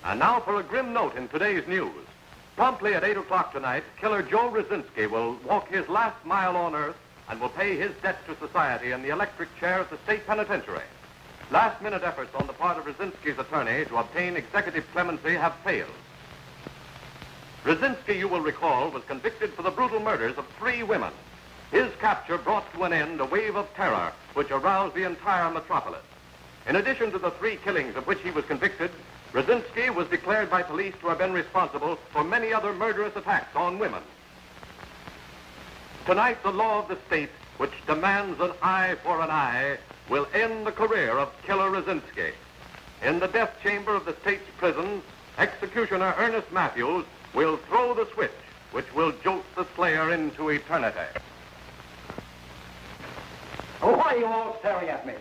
And now for a grim note in today's news. Promptly at 8 o'clock tonight, killer Joe Rosinski will walk his last mile on Earth and will pay his debt to society in the electric chair at the state penitentiary. Last-minute efforts on the part of Rosinski's attorney to obtain executive clemency have failed. Rosinski, you will recall, was convicted for the brutal murders of 3 women. His capture brought to an end a wave of terror which aroused the entire metropolis. In addition to the 3 killings of which he was convicted, Rosinski was declared by police to have been responsible for many other murderous attacks on women. Tonight, the law of the state, which demands an eye for an eye, will end the career of killer Rosinski. In the death chamber of the state's prisons, executioner Ernest Matthews will throw the switch which will jolt the slayer into eternity. Oh, why are you all staring at me?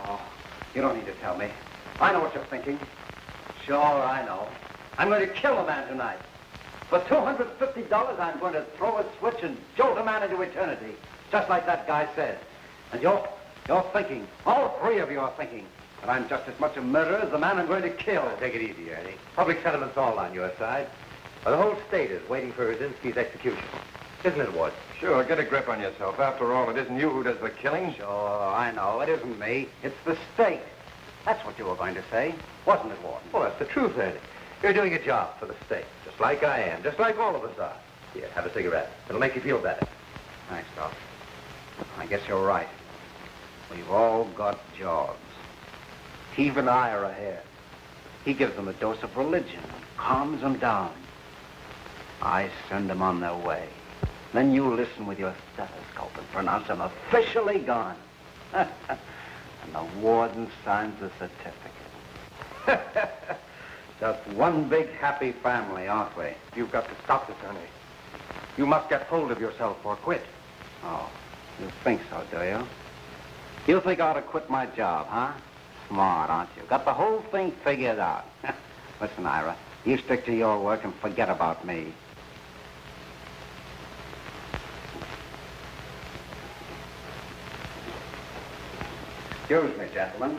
Oh, you don't need to tell me. I know what you're thinking. Sure, I know. I'm going to kill a man tonight. For $250, I'm going to throw a switch and jolt a man into eternity, just like that guy said. And you're thinking, all 3 of you are thinking, that I'm just as much a murderer as the man I'm going to kill. Take it easy, Ernie. Public sentiment's all on your side. The whole state is waiting for Rosinski's execution. Isn't it, Ward? Sure, get a grip on yourself. After all, it isn't you who does the killing. Sure, I know. It isn't me. It's the state. That's what you were going to say, wasn't it, Warden? Well, that's the truth, Ernie. You're doing a job for the state, just like I am, just like all of us are. Here, have a cigarette. It'll make you feel better. Thanks, Doc. I guess you're right. We've all got jobs. Even Ira here. He gives them a dose of religion and calms them down. I send them on their way. Then you listen with your stethoscope and pronounce them officially gone. And the warden signs the certificate. Just one big happy family, aren't we? You've got to stop this, Ernie. You must get hold of yourself or quit. Oh, you think so, do you? You think I ought to quit my job, huh? Smart, aren't you? Got the whole thing figured out. Listen, Ira, you stick to your work and forget about me. Excuse me, gentlemen.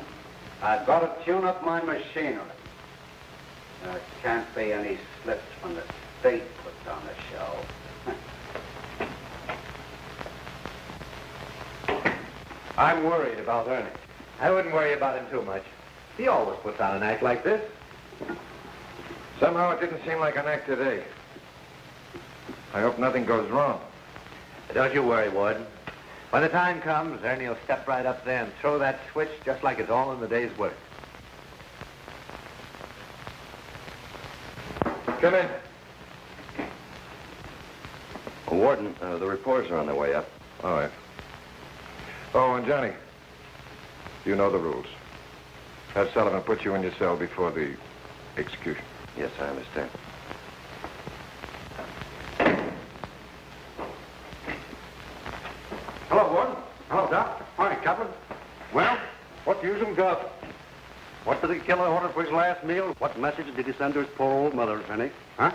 I've got to tune up my machinery. There can't be any slips when the state puts on the show. I'm worried about Ernie. I wouldn't worry about him too much. He always puts on an act like this. Somehow it didn't seem like an act today. I hope nothing goes wrong. Don't you worry, Warden. When the time comes, Ernie will step right up there and throw that switch just like it's all in the day's work. Come in. Warden, the reporters are on their way up. All right. Oh, and Johnny, you know the rules. Have Sullivan put you in your cell before the execution. Yes, I understand. Hello, Warden. Hello, Doc. Hi, Captain. Well, what news have we got? What did the killer order for his last meal? What message did he send to his poor old mother, if any? Huh?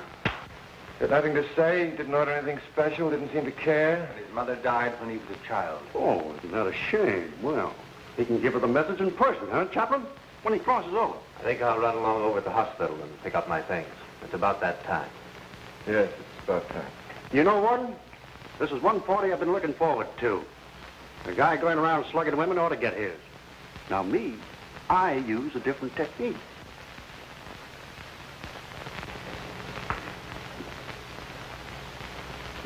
Had nothing to say, didn't order anything special, didn't seem to care. His mother died when he was a child. Oh, isn't that a shame? Well, he can give her the message in person, huh, Chaplain? When he crosses over. I think I'll run along over to the hospital and pick up my things. It's about that time. Yes, it's about time. You know, Warden, this is one party I've been looking forward to. The guy going around slugging women ought to get his. Now, me, I use a different technique.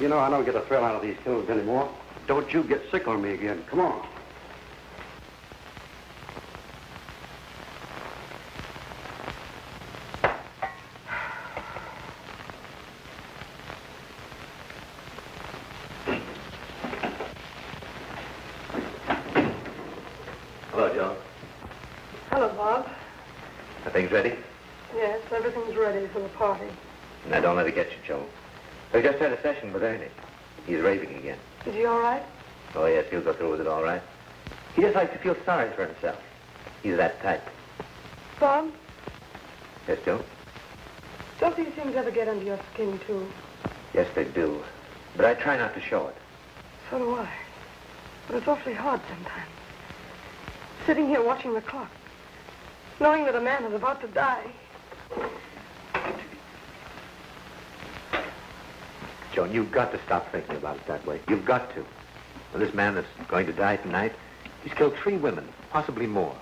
You know, I don't get a thrill out of these killings anymore. Don't you get sick on me again. Come on. Hello, Joe. Hello, Bob. Are things ready? Yes, everything's ready for the party. Now, don't let it get you, Joe. I just had a session with Ernie. He's raving again. Is he all right? Oh, yes, he'll go through with it all right. He just likes to feel sorry for himself. He's that type. Bob, Yes, Joe? don't these things ever get under your skin, too? Yes, they do. But I try not to show it. So do I. But it's awfully hard sometimes. Sitting here watching the clock, knowing that a man is about to die. Joan, you've got to stop thinking about it that way. You've got to. Well, this man that's going to die tonight, he's killed 3 women, possibly more.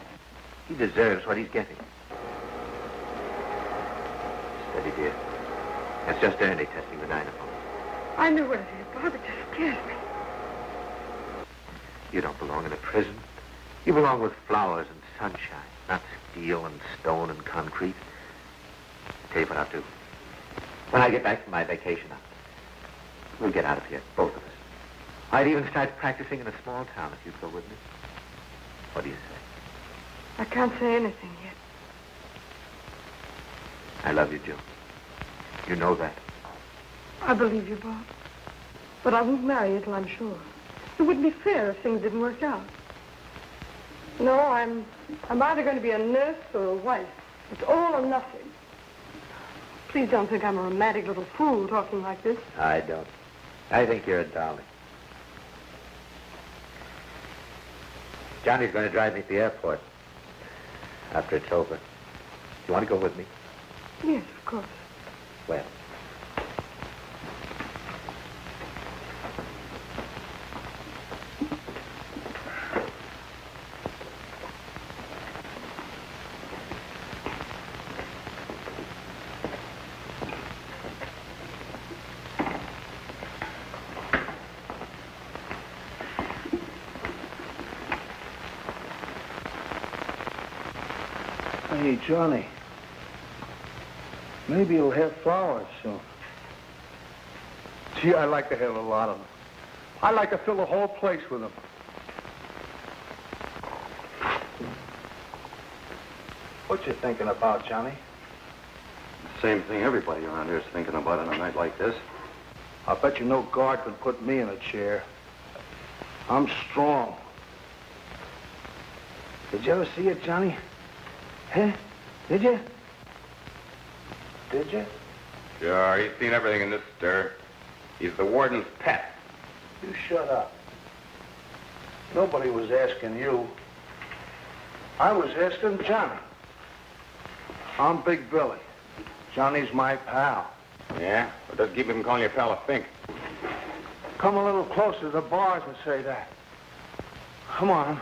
He deserves what he's getting. Steady, dear. That's just Ernie testing the dynamo. I know what it is, Bob. It just scares me. You don't belong in a prison. You belong with flowers and sunshine, not steel and stone and concrete. Tell you what I'll do. When I get back from my vacation, we'll get out of here, both of us. I'd even start practicing in a small town if you'd go with me. What do you say? I can't say anything yet. I love you, Joe. You know that. I believe you, Bob. But I won't marry you till I'm sure. It wouldn't be fair if things didn't work out. No, I'm either going to be a nurse or a wife. It's all or nothing. Please don't think I'm a romantic little fool talking like this. I don't. I think you're a darling. Johnny's going to drive me to the airport after it's over. Do you want to go with me? Yes, of course. Well. Hey, Johnny. Maybe you'll have flowers soon. Gee, I'd like to have a lot of them. I'd like to fill the whole place with them. What you thinking about, Johnny? Same thing everybody around here is thinking about on a night like this. I'll bet you no guard could put me in a chair. I'm strong. Did you ever see it, Johnny? Huh? Did you? Did you? Sure, he's seen everything in this stir. He's the warden's pet. You shut up. Nobody was asking you. I was asking Johnny. I'm Big Billy. Johnny's my pal. Yeah? What does keep him calling you pal of Fink? Come a little closer to the bars and say that. Come on.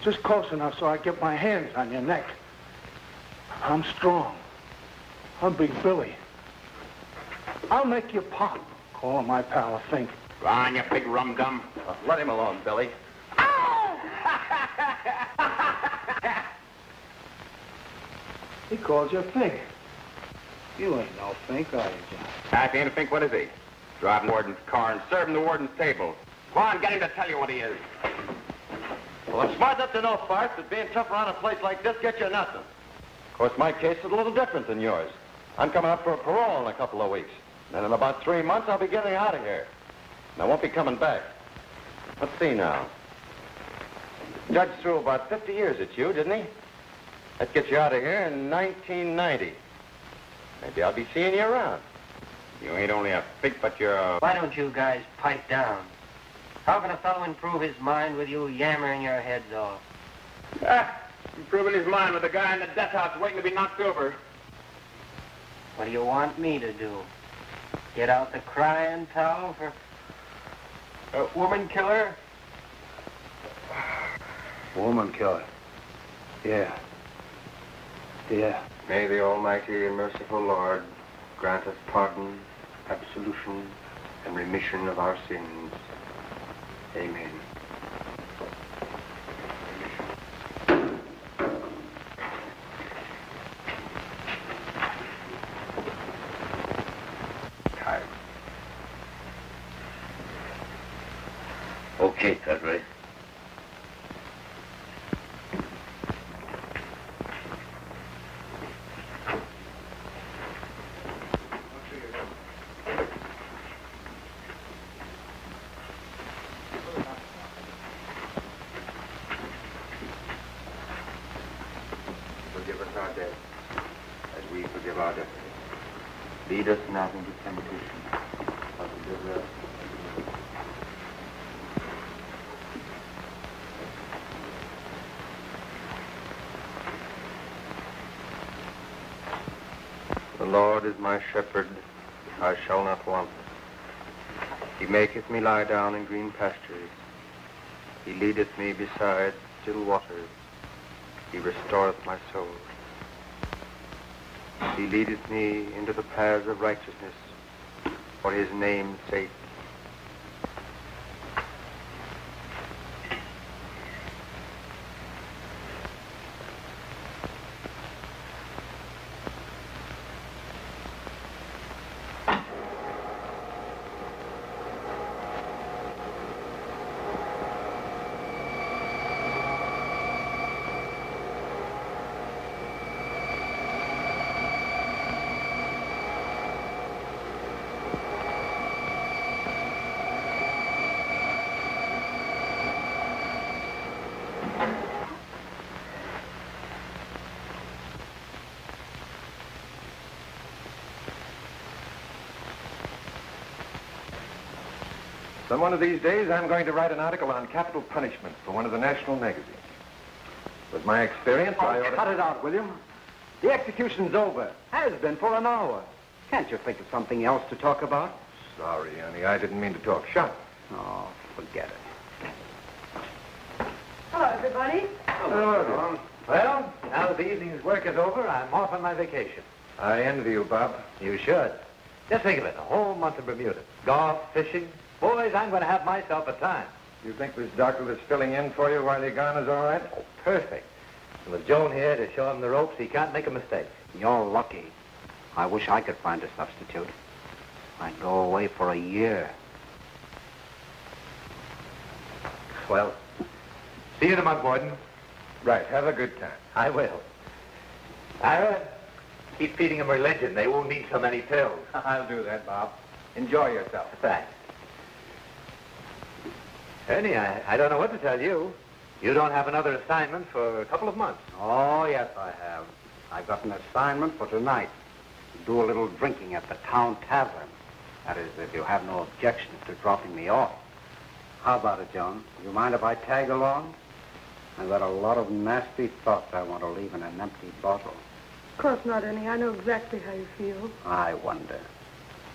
Just close enough so I get my hands on your neck. I'm strong. I'm Big Billy. I'll make you pop. Call him my pal of Fink. Go on, you big rum-dum. Let him alone, Billy. He called you Fink. You ain't no Fink, are you, John? If he ain't a Fink, what is he? Drive the warden's car and serve him the warden's table. Go on, get him to tell you what he is. Well, I'm smart enough to know, Farts, that being tough around a place like this gets you nothing. Of course, my case is a little different than yours. I'm coming up for a parole in a couple of weeks. Then in about 3 months, I'll be getting out of here. And I won't be coming back. Let's see now. The judge threw about 50 years at you, didn't he? That gets you out of here in 1990. Maybe I'll be seeing you around. You ain't only a Fink, but you're a... Why don't you guys pipe down? How can a fellow improve his mind with you yammering your heads off? Improving his mind with a guy in the death house waiting to be knocked over. What do you want me to do? Get out the crying towel for a woman killer? Woman killer. Yeah. Yeah. May the Almighty and merciful Lord grant us pardon, absolution, and remission of our sins. Amen. Tired. Okay, Tedray. Forgive us our debts, as we forgive our debtors. Lead us not into temptation, but deliver us. The Lord is my shepherd, I shall not want. He maketh me lie down in green pastures. He leadeth me beside still waters. He restoreth my soul. He leadeth me into the paths of righteousness for his name's sake. Some one of these days, I'm going to write an article on capital punishment for one of the national magazines. With my experience, I ought to... Cut it out, William. The execution's over. Has been for an hour. Can't you think of something else to talk about? Sorry, honey. I didn't mean to talk shop. Oh, forget it. Hello, everybody. Hello, Tom. Well, now that the evening's work is over, I'm off on my vacation. I envy you, Bob. You should. Just think of it, a whole month in Bermuda. Golf, fishing. Boys, I'm going to have myself a time. You think this doctor that's filling in for you while you're gone is all right? Oh, perfect. And with Joan here to show him the ropes, he can't make a mistake. You're lucky. I wish I could find a substitute. I'd go away for a year. Well, see you in a month, Warden. Right. Have a good time. I will. Ira, keep feeding them religion. They won't need so many pills. I'll do that, Bob. Enjoy yourself. Thanks. Ernie, I don't know what to tell you. You don't have another assignment for a couple of months. Oh, yes, I have. I've got an assignment for tonight. Do a little drinking at the town tavern. That is, if you have no objections to dropping me off. How about it, John? You mind if I tag along? I've got a lot of nasty thoughts I want to leave in an empty bottle. Of course not, Ernie. I know exactly how you feel. I wonder.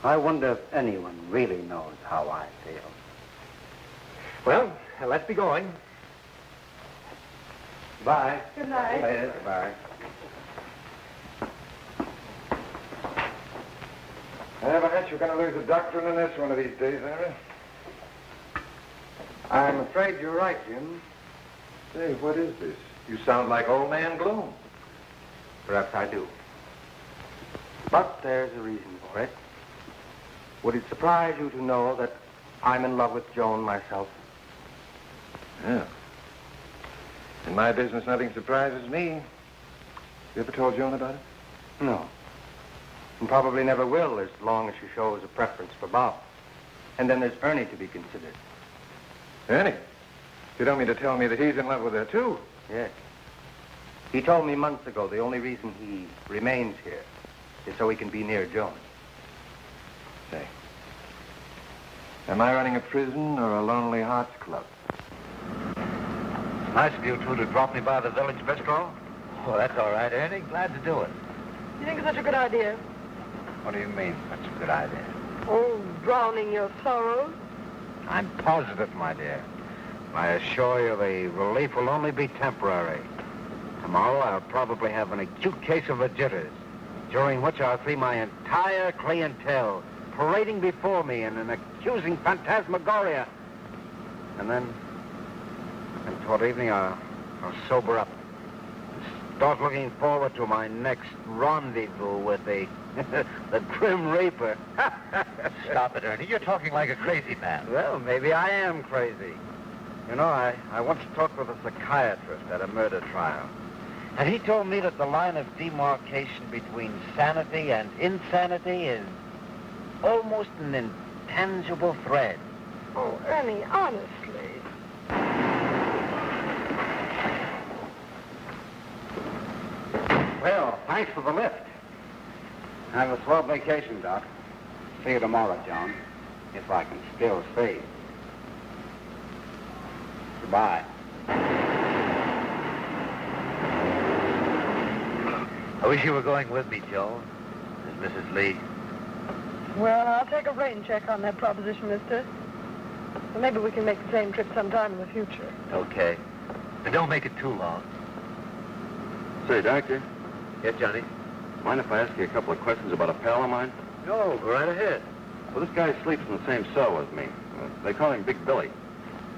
I wonder if anyone really knows how I feel. Well, let's be going. Bye. Good night. Later. Bye. I have a hunch you're going to lose a doctrine in this one of these days, Ira. I'm afraid you're right, Jim. Say, what is this? You sound like old man Gloom. Perhaps I do. But there's a reason for it. Would it surprise you to know that I'm in love with Joan myself? Yeah. In my business, nothing surprises me. You ever told Joan about it? No. And probably never will as long as she shows a preference for Bob. And then there's Ernie to be considered. Ernie? You don't mean to tell me that he's in love with her, too? Yes. He told me months ago the only reason he remains here is so he can be near Joan. Say, am I running a prison or a Lonely Hearts Club? Nice of you two to drop me by the village bistro. Oh, that's all right, Ernie. Glad to do it. You think it's such a good idea? What do you mean, such a good idea? Oh, drowning your sorrows? I'm positive, my dear. I assure you the relief will only be temporary. Tomorrow I'll probably have an acute case of the jitters, during which I'll see my entire clientele parading before me in an accusing phantasmagoria. And then toward evening, I'll sober up. Start looking forward to my next rendezvous with the Grim Reaper. Stop it, Ernie. You're talking like a crazy man. Well, maybe I am crazy. You know, I once talked with a psychiatrist at a murder trial. And he told me that the line of demarcation between sanity and insanity is almost an intangible thread. Oh, Ernie, honestly. Well, thanks for the lift. Have a swell vacation, Doc. See you tomorrow, John. If I can still see. Goodbye. I wish you were going with me, Joe. As Mrs. Lee. Well, I'll take a rain check on that proposition, mister. Well, maybe we can make the same trip sometime in the future. Okay. But don't make it too long. Say, Doctor, Yes, Johnny? mind if I ask you a couple of questions about a pal of mine? No, go right ahead. Well, this guy sleeps in the same cell with me. They call him Big Billy.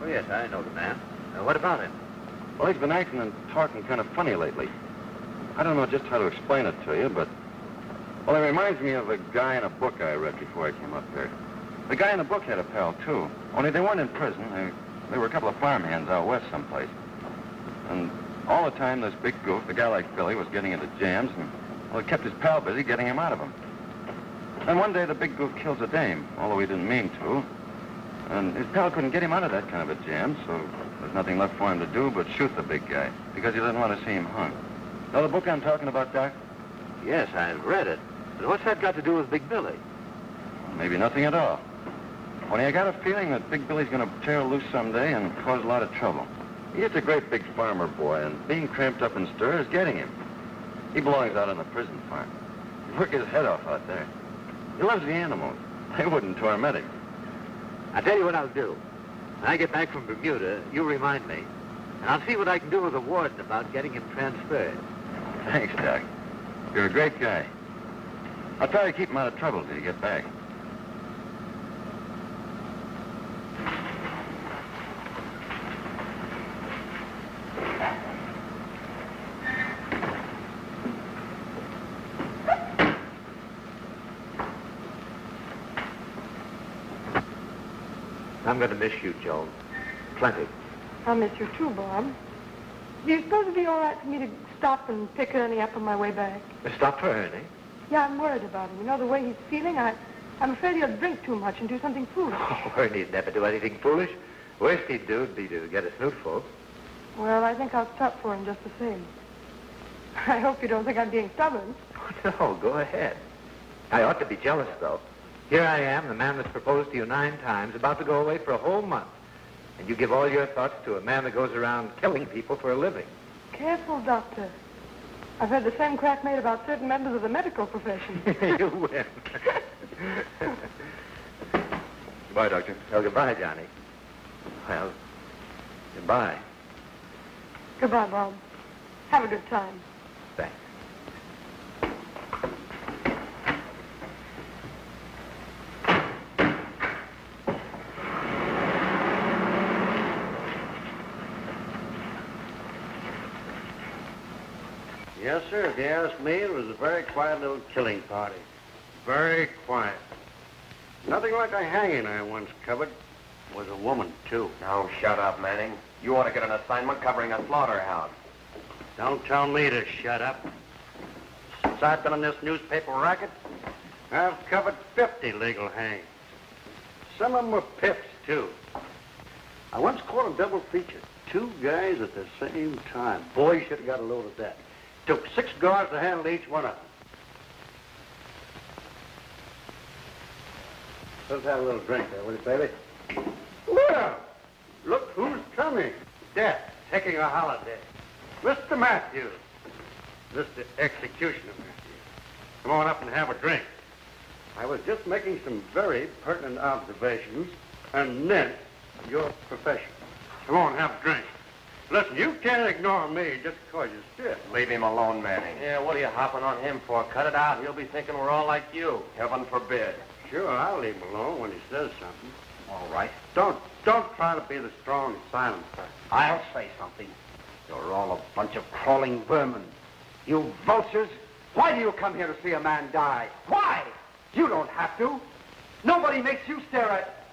Oh, yes, I know the man. What about him? Well, he's been acting and talking kind of funny lately. I don't know just how to explain it to you, but... Well, it reminds me of a guy in a book I read before I came up here. The guy in the book had a pal, too. Only they weren't in prison. They were a couple of farmhands out west someplace. And all the time, this big goof, a guy like Billy, was getting into jams, and, well, it kept his pal busy getting him out of them. And one day, the big goof kills a dame, although he didn't mean to. And his pal couldn't get him out of that kind of a jam, so there's nothing left for him to do but shoot the big guy, because he didn't want to see him hung. Know the book I'm talking about, Doc? Yes, I've read it. But what's that got to do with Big Billy? Well, maybe nothing at all. Only I got a feeling that Big Billy's going to tear loose someday and cause a lot of trouble. He's a great big farmer boy, and being cramped up in stir is getting him. He belongs out on the prison farm. He'd work his head off out there. He loves the animals. They wouldn't torment him. I'll tell you what I'll do. When I get back from Bermuda, you remind me. And I'll see what I can do with the warden about getting him transferred. Thanks, Doc. You're a great guy. I'll try to keep him out of trouble till you get back. I'm going to miss you, Joan. Plenty. I'll miss you too, Bob. Do you suppose it'd be all right for me to stop and pick Ernie up on my way back? Stop for Ernie. Yeah, I'm worried about him. You know, the way he's feeling, I'm afraid he'll drink too much and do something foolish. Oh, Ernie'd never do anything foolish. Worst he'd do would be to get a snootful. Well, I think I'll stop for him just the same. I hope you don't think I'm being stubborn. No, go ahead. I ought to be jealous, though. Here I am, the man that's proposed to you 9 times, about to go away for a whole month. And you give all your thoughts to a man that goes around killing people for a living. Careful, Doctor. I've heard the same crack made about certain members of the medical profession. You win. Goodbye, Doctor. Well, goodbye, Johnny. Well, goodbye. Goodbye, Bob. Have a good time. Thanks. Yes, sir. If you ask me, it was a very quiet little killing party. Very quiet. Nothing like a hanging I once covered. Was a woman, too. Now, shut up, Manning. You ought to get an assignment covering a slaughterhouse. Don't tell me to shut up. Since I've been in this newspaper racket, I've covered 50 legal hangings. Some of them were pips, too. I once caught a double feature. 2 guys at the same time. Boy, you should have got a load of that. Took 6 guards to handle each one of them. Let's have a little drink there, will you, baby? Well, look who's coming. Death, taking a holiday. Mr. Matthews. Mr. Executioner Matthews. Come on up and have a drink. I was just making some very pertinent observations and meant your profession. Come on, have a drink. Listen, you can't ignore me just because you're sick. Leave him alone, Manning. Yeah, what are you hopping on him for? Cut it out. He'll be thinking we're all like you. Heaven forbid. Sure, I'll leave him alone when he says something. All right. Don't try to be the strong, silent person. I'll say something. You're all a bunch of crawling vermin. You vultures, why do you come here to see a man die? Why? You don't have to. Nobody makes you stare at...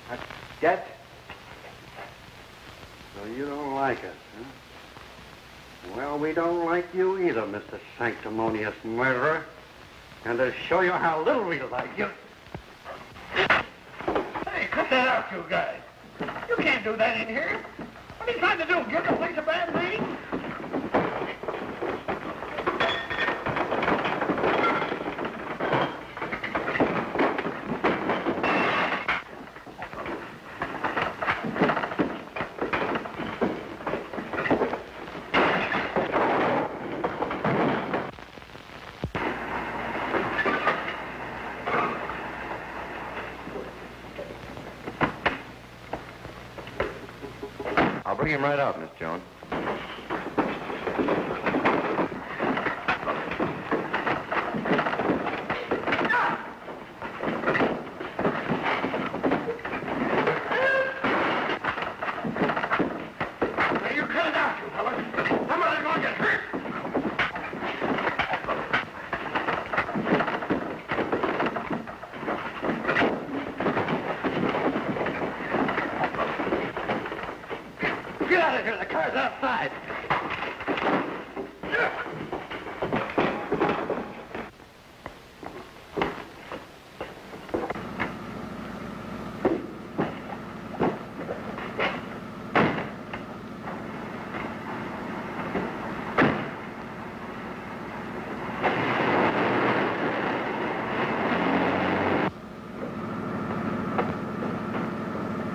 That's dead. So you don't like us, huh? Well, we don't like you either, Mr. Sanctimonious Murderer. And to show you how little we like you... Hey, cut that out, you guys. You can't do that in here. What are you trying to do, give the place a bad name? bring him right out, Miss Jones. Get out of here. The car's outside.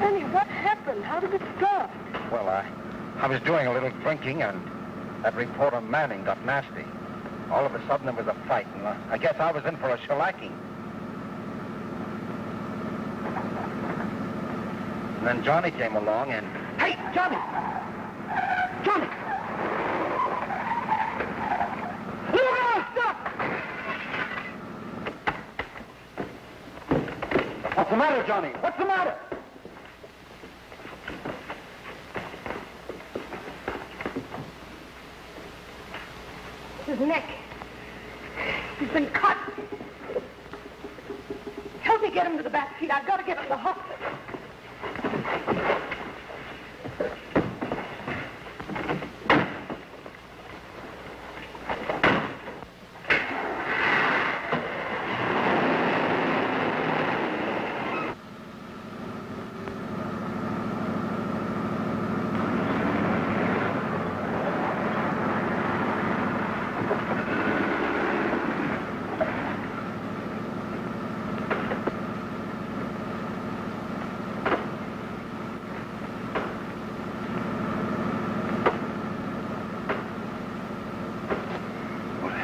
Annie, what happened? How did it start? Well, I was doing a little drinking, and that reporter Manning got nasty. All of a sudden, there was a fight, and I guess I was in for a shellacking. And then Johnny came along, and... Hey, Johnny! Johnny! Look out! Stop! What's the matter, Johnny? What's the matter? His neck. He's been cut. Help me get him to the back seat. I've got to get him to the hospital.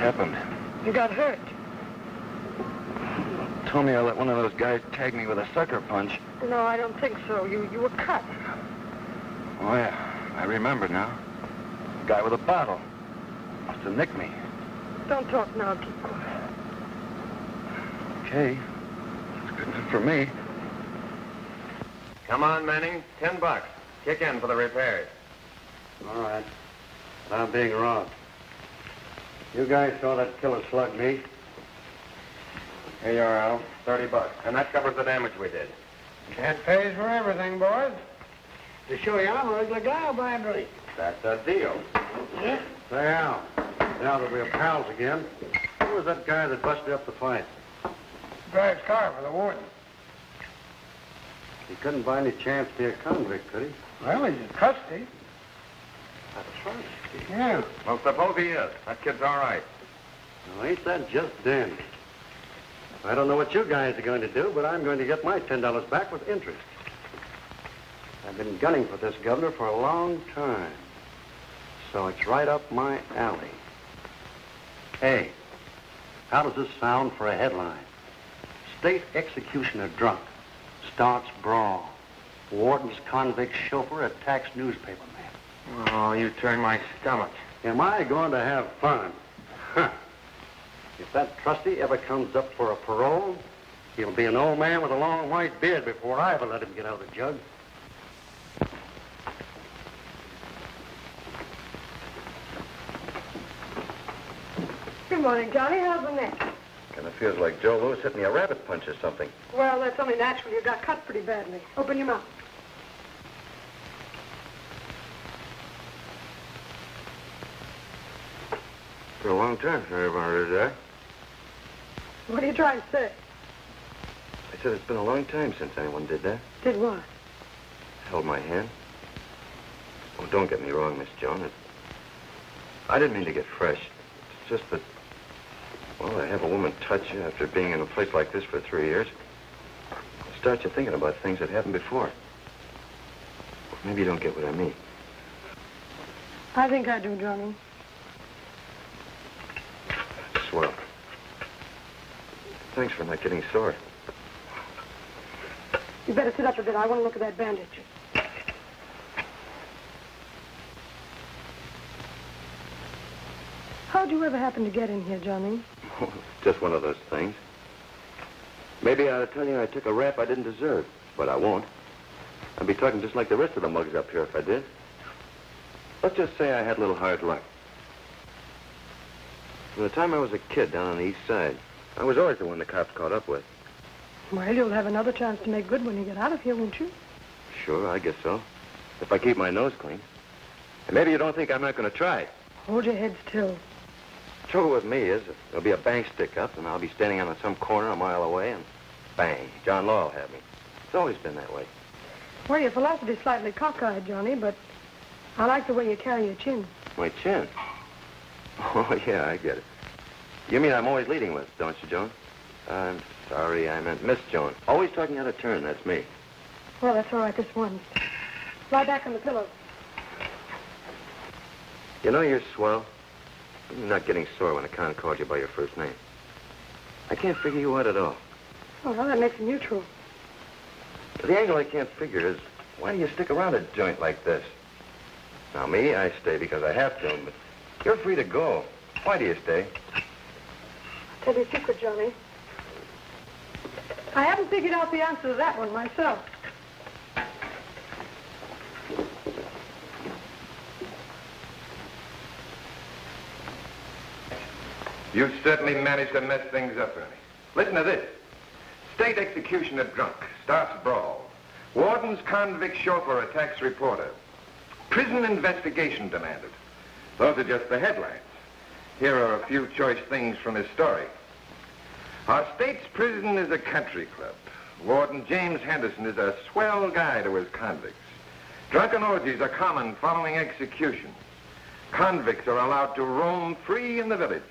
Happened? You got hurt. Told me I let one of those guys tag me with a sucker punch. No, I don't think so. You were cut. Oh, yeah. I remember now. The guy with a bottle. Must have nicked me. Don't talk now. Keep quiet. Okay. That's good enough for me. Come on, Manning. $10. Kick in for the repairs. All right. I'm being robbed. You guys saw that killer slug me. Here you are, Al. $30. And that covers the damage we did. That pays for everything, boys. To show you I'm a regular guy, I'll buy a drink. That's a deal. Yeah? Say, Al, now that we're pals again, who was that guy that busted up the fight? Drives car for the warden. He couldn't by any chance be a convict, could he? Well, he's a trustee. A trustee? Yeah. Well, suppose he is. That kid's all right. Well, ain't that just dandy? I don't know what you guys are going to do, but I'm going to get my $10 back with interest. I've been gunning for this governor for a long time. So it's right up my alley. Hey, how does this sound for a headline? State executioner drunk. Starts brawl. Warden's convict chauffeur attacks newspaperman. Oh, you turn my stomach. Am I going to have fun? Huh. If that trustee ever comes up for a parole, he'll be an old man with a long white beard before I ever let him get out of the jug. Good morning, Johnny. How's the neck? Kind of feels like Joe Louis hit me a rabbit punch or something. Well, that's only natural. You got cut pretty badly. Open your mouth. For a long time, I ever did that. What are you trying to say? I said it's been a long time since anyone did that. Did what? Held my hand. Oh, don't get me wrong, Miss Joan. I didn't mean to get fresh. It's just that, well, to have a woman touch you after being in a place like this for 3 years, it starts you thinking about things that happened before. Maybe you don't get what I mean. I think I do, Johnny. Swell. Thanks for not getting sore. You better sit up a bit. I want to look at that bandage. How'd you ever happen to get in here, Johnny? Just one of those things. Maybe I ought to tell you I took a rap I didn't deserve, but I won't. I'd be talking just like the rest of the mugs up here if I did. Let's just say I had a little hard luck. From the time I was a kid down on the east side, I was always the one the cops caught up with. Well, you'll have another chance to make good when you get out of here, won't you? Sure, I guess so. If I keep my nose clean. And maybe you don't think I'm not going to try. Hold your head still. The trouble with me is there'll be a bank stick up, and I'll be standing on some corner a mile away, and bang, John Law will have me. It's always been that way. Well, your philosophy's slightly cockeyed, Johnny, but I like the way you carry your chin. My chin? Oh, yeah, I get it. You mean I'm always leading with, don't you, Joan? I'm sorry, I meant Miss Joan. Always talking out of turn, that's me. Well, that's all right this once. Lie back on the pillow. You know you're swell. You're not getting sore when a con calls you by your first name. I can't figure you out at all. Oh, well, that makes it mutual. The angle I can't figure is, why do you stick around a joint like this? Now, me, I stay because I have to, but you're free to go. Why do you stay? I'll tell you a secret, Johnny. I haven't figured out the answer to that one myself. You've certainly managed to mess things up, Ernie. Listen to this. State executioner drunk. Starts brawl. Warden's convict chauffeur attacks reporter. Prison investigation demanded. Those are just the headlines. Here are a few choice things from his story. Our state's prison is a country club. Warden James Henderson is a swell guy to his convicts. Drunken orgies are common following executions. Convicts are allowed to roam free in the village.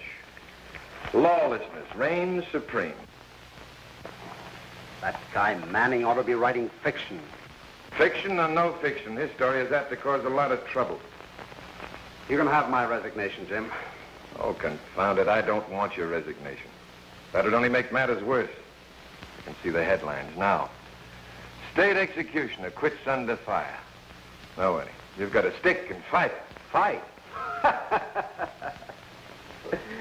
Lawlessness reigns supreme. That guy Manning ought to be writing fiction. Fiction or no fiction, his story is apt to cause a lot of trouble. You can have my resignation, Jim. Oh, confound it, I don't want your resignation. That would only make matters worse. You can see the headlines now. State executioner quits under fire. No, Eddie, you've got to stick and fight. Fight?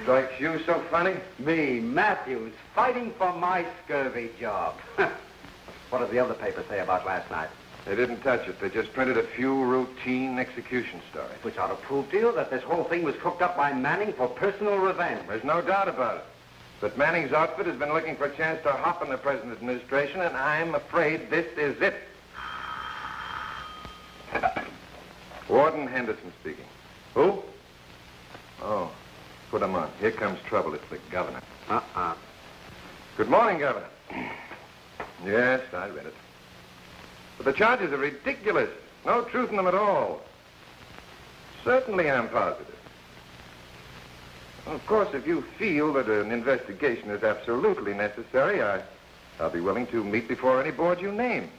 Strikes you so funny? Me, Matthews, fighting for my scurvy job. What did the other paper say about last night? They didn't touch it. They just printed a few routine execution stories. Which ought to prove to you that this whole thing was cooked up by Manning for personal revenge. There's no doubt about it. But Manning's outfit has been looking for a chance to hop in the present administration, and I'm afraid this is it. Warden Henderson speaking. Who? Oh, put him on. Here comes trouble. It's the governor. Good morning, Governor. Yes, I read it. But the charges are ridiculous. No truth in them at all. Certainly I'm positive. Well, of course, if you feel that an investigation is absolutely necessary, I'll be willing to meet before any board you name.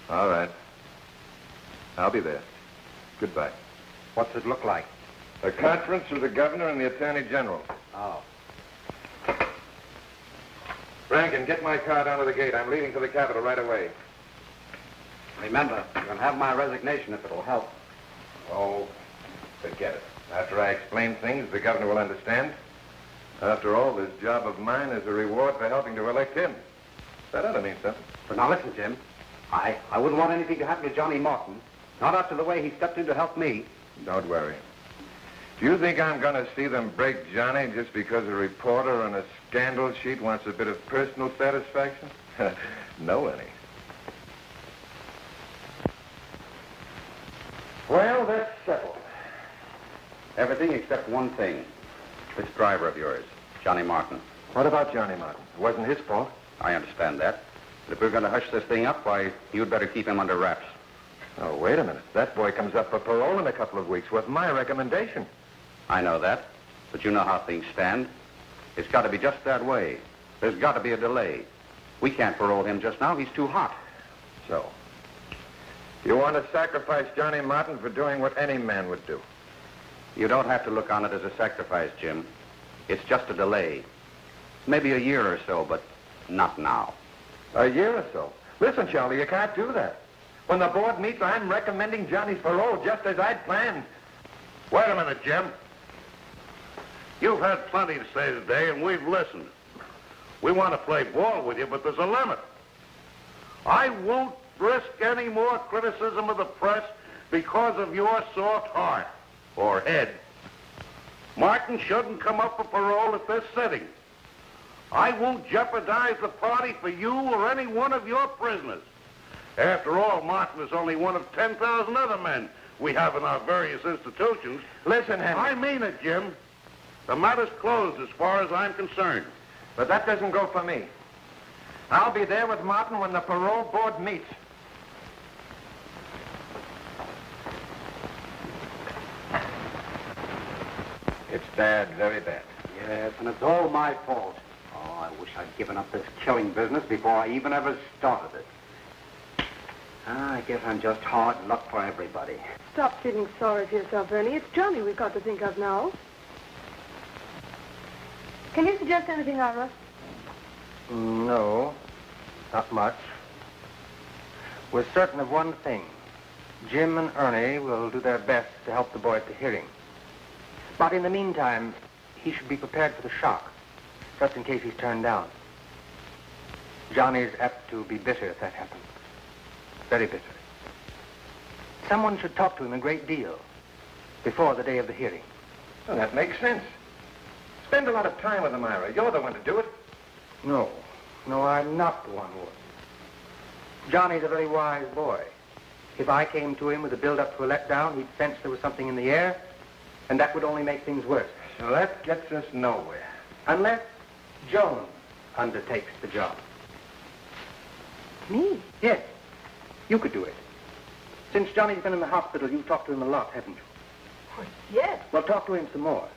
All right. I'll be there. Goodbye. What's it look like? A conference with the governor and the attorney general. Oh. Rankin, get my car down to the gate. I'm leaving for the Capitol right away. Remember, you can have my resignation if it'll help. Oh, forget it. After I explain things, the governor will understand. After all, this job of mine is a reward for helping to elect him. That ought to mean something. But now listen, Jim. I wouldn't want anything to happen to Johnny Martin. Not after the way he stepped in to help me. Don't worry. Do you think I'm going to see them break Johnny just because a reporter on a scandal sheet wants a bit of personal satisfaction? No, any. Well, that's settled. Everything except one thing. This driver of yours, Johnny Martin. What about Johnny Martin? It wasn't his fault. I understand that. But if we're going to hush this thing up, why, you'd better keep him under wraps. Oh, wait a minute. That boy comes up for parole in a couple of weeks with my recommendation. I know that. But you know how things stand. It's got to be just that way. There's got to be a delay. We can't parole him just now. He's too hot. So, you want to sacrifice Johnny Martin for doing what any man would do? You don't have to look on it as a sacrifice, Jim. It's just a delay. Maybe a year or so, but not now. A year or so? Listen, Charlie, you can't do that. When the board meets, I'm recommending Johnny's parole just as I'd planned. Wait a minute, Jim. You've had plenty to say today, and we've listened. We want to play ball with you, but there's a limit. I won't risk any more criticism of the press because of your soft heart or head. Martin shouldn't come up for parole at this sitting. I won't jeopardize the party for you or any one of your prisoners. After all, Martin is only one of 10,000 other men we have in our various institutions. Listen, Henry. I mean it, Jim. The matter's closed as far as I'm concerned. But that doesn't go for me. I'll be there with Martin when the parole board meets. It's bad, very bad. Yes, and it's all my fault. Oh, I wish I'd given up this killing business before I even ever started it. I guess I'm just hard luck for everybody. Stop feeling sorry for yourself, Ernie. It's Johnny we've got to think of now. Can you suggest anything, Ira? No, not much. We're certain of one thing. Jim and Ernie will do their best to help the boy at the hearing. But in the meantime, he should be prepared for the shock, just in case he's turned down. Johnny's apt to be bitter if that happens. Very bitter. Someone should talk to him a great deal before the day of the hearing. Well, that makes sense. Spend a lot of time with him, Ira. You're the one to do it. No, I'm not the one who would. Johnny's a very wise boy. If I came to him with a build-up to a letdown, he'd sense there was something in the air, and that would only make things worse. So that gets us nowhere. Unless Joan undertakes the job. Me? Yes, you could do it. Since Johnny's been in the hospital, you've talked to him a lot, haven't you? Oh, yes. Well, talk to him some more.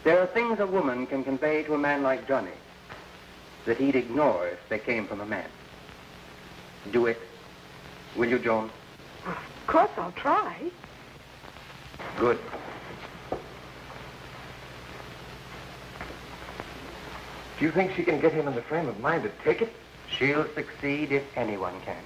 There are things a woman can convey to a man like Johnny that he'd ignore if they came from a man. Do it. Will you, Joan? Of course I'll try. Good. Do you think she can get him in the frame of mind to take it? She'll succeed if anyone can.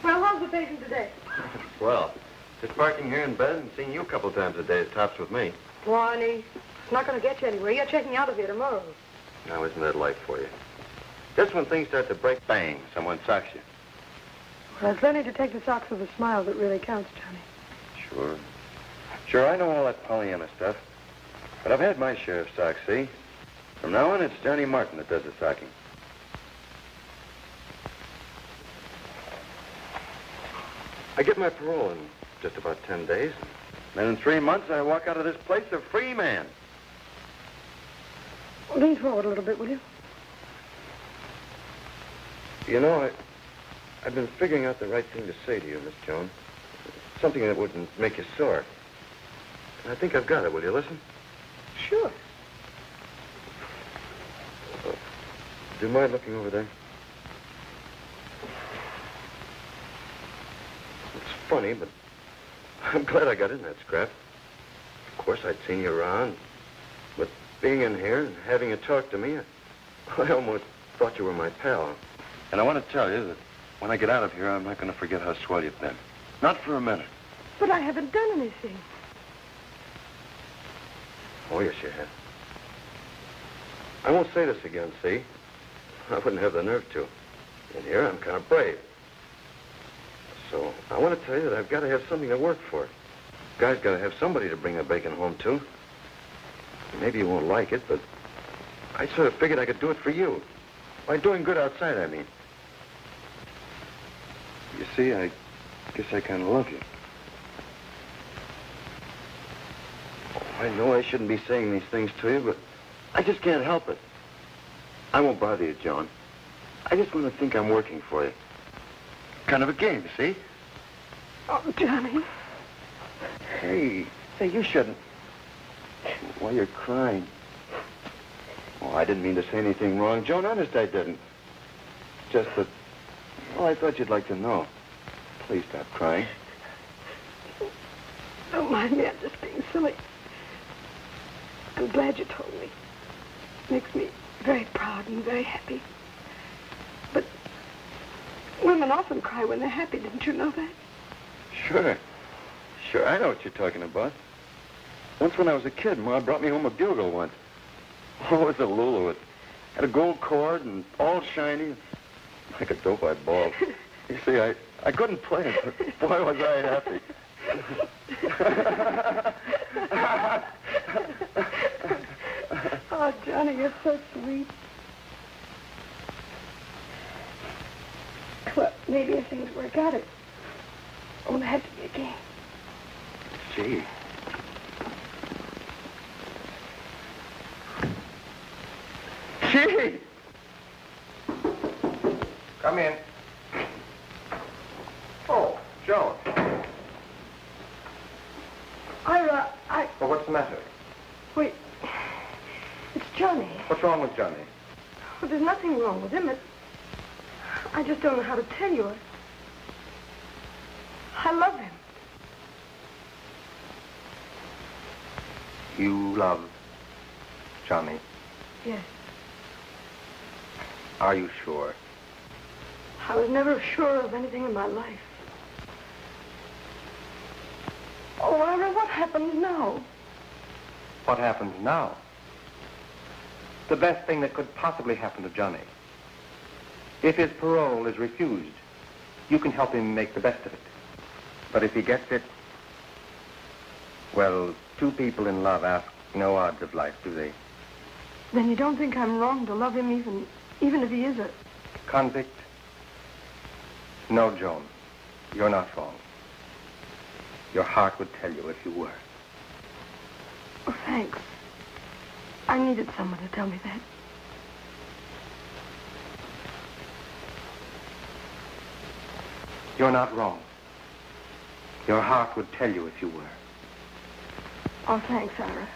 Well, how's the patient today? Well, just parking here in bed and seeing you a couple times a day at tops with me. Barney, it's not going to get you anywhere. You're checking out of here tomorrow. Now, isn't that life for you? Just when things start to break, bang, someone socks you. Well, it's learning to take the socks with a smile that really counts, Johnny. Sure, I know all that Pollyanna stuff. But I've had my share of socks, see? From now on, it's Johnny Martin that does the socking. I get my parole in just about 10 days. Then in 3 months, I walk out of this place a free man. Lean forward a little bit, will you? You know, I've been figuring out the right thing to say to you, Miss Joan. Something that wouldn't make you sore. And I think I've got it. Will you listen? Sure. Do you mind looking over there? It's funny, but I'm glad I got in that scrap. Of course, I'd seen you around. But being in here and having you talk to me, I almost thought you were my pal. And I want to tell you that when I get out of here, I'm not going to forget how swell you've been. Not for a minute. But I haven't done anything. Oh, yes, you have. I won't say this again, see? I wouldn't have the nerve to. In here, I'm kind of brave. So I want to tell you that I've got to have something to work for. Guy's got to have somebody to bring the bacon home to. Maybe you won't like it, but I sort of figured I could do it for you. By doing good outside, I mean. You see, I guess I kind of love you. Oh, I know I shouldn't be saying these things to you, but I just can't help it. I won't bother you, Joan. I just want to think I'm working for you. Kind of a game, see? Oh, Johnny. Hey, you shouldn't. Why, you're crying. Oh, I didn't mean to say anything wrong. Joan, honest, I didn't. Just that, well, I thought you'd like to know. Please stop crying. Don't mind me, I'm just being silly. I'm glad you told me. Makes me very proud and very happy. But women often cry when they're happy. Didn't you know that? Sure. Sure, I know what you're talking about. Once when I was a kid, Ma brought me home a bugle once. Oh, it was a Lulu. It had a gold cord and all shiny. Like a dope-eyed ball. You see, I couldn't play it, but boy, was I happy. Oh, Johnny, you're so sweet. Well, maybe if things work out, it won't have to be a game. Gee. Gee! Come in. Oh, Joan. Ira, Well, what's the matter? Wait. It's Johnny. What's wrong with Johnny? Well, there's nothing wrong with him. I just don't know how to tell you. I love him. You love Johnny? Yes. Are you sure? I was never sure of anything in my life. Oh, Ira, what happens now? What happens now? The best thing that could possibly happen to Johnny. If his parole is refused, you can help him make the best of it. But if he gets it, well, two people in love ask no odds of life, do they? Then you don't think I'm wrong to love him even if he is a... Convict? No, Joan. You're not wrong. Your heart would tell you if you were. Oh, thanks. I needed someone to tell me that. You're not wrong. Your heart would tell you if you were. Oh, thanks, Ira.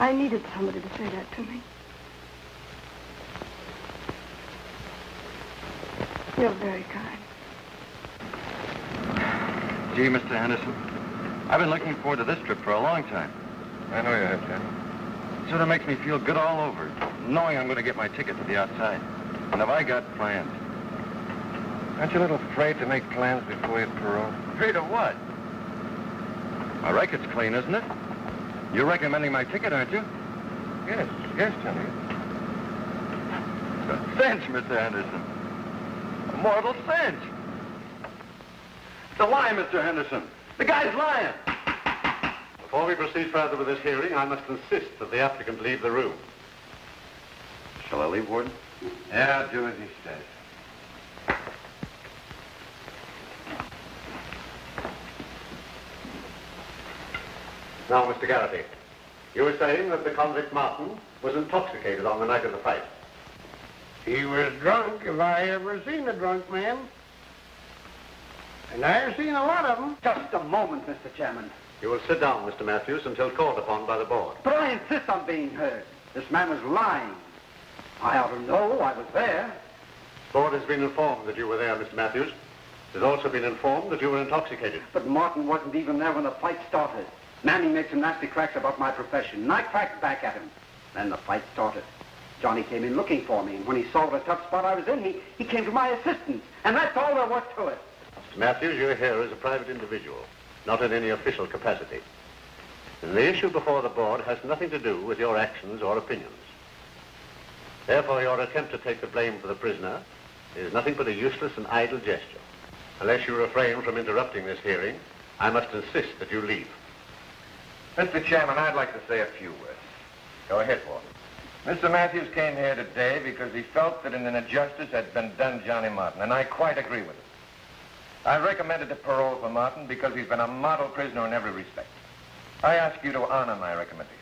I needed somebody to say that to me. You're very kind. Gee, Mr. Henderson, I've been looking forward to this trip for a long time. I know you have, Johnny. It sort of makes me feel good all over, knowing I'm going to get my ticket to the outside. And have I got plans? Aren't you a little afraid to make plans before your parole? Afraid of what? My record's clean, isn't it? You're recommending my ticket, aren't you? Yes, Johnny. A cinch, Mr. Henderson. A mortal cinch. It's a lie, Mr. Henderson. The guy's lying. Before we proceed further with this hearing, I must insist that the applicant leave the room. Shall I leave, Warden? Yeah, do as he says. Now, Mr. Garrity, you were saying that the convict Martin was intoxicated on the night of the fight. He was drunk if I ever seen a drunk man. And I've seen a lot of them. Just a moment, Mr. Chairman. You will sit down, Mr. Matthews, until called upon by the board. But I insist on being heard. This man was lying. I ought to know. I was there. The board has been informed that you were there, Mr. Matthews. It has also been informed that you were intoxicated. But Martin wasn't even there when the fight started. Manning made some nasty cracks about my profession, and I cracked back at him. Then the fight started. Johnny came in looking for me, and when he saw what a tough spot I was in, he came to my assistance. And that's all there was to it. Mr. Matthews, you're here as a private individual, not in any official capacity. And the issue before the board has nothing to do with your actions or opinions. Therefore, your attempt to take the blame for the prisoner is nothing but a useless and idle gesture. Unless you refrain from interrupting this hearing, I must insist that you leave. Mr. Chairman, I'd like to say a few words. Go ahead, Warden. Mr. Matthews came here today because he felt that an injustice had been done Johnny Martin, and I quite agree with it. I recommended a parole for Martin because he's been a model prisoner in every respect. I ask you to honor my recommendation.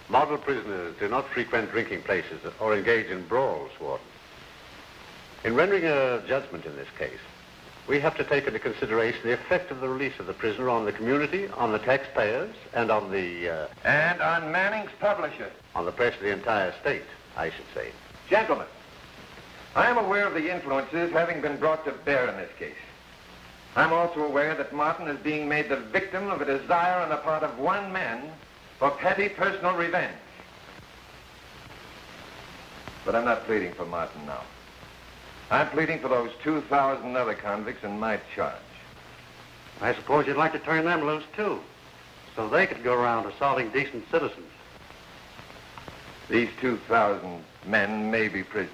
Model prisoners do not frequent drinking places or engage in brawls, Warden. In rendering a judgment in this case, we have to take into consideration the effect of the release of the prisoner on the community, on the taxpayers, and on the... And on Manning's publisher. On the press of the entire state, I should say. Gentlemen, I am aware of the influences having been brought to bear in this case. I'm also aware that Martin is being made the victim of a desire on the part of one man for petty personal revenge. But I'm not pleading for Martin now. I'm pleading for those 2,000 other convicts in my charge. I suppose you'd like to turn them loose, too, so they could go around assaulting decent citizens. These 2,000 men may be prisoners,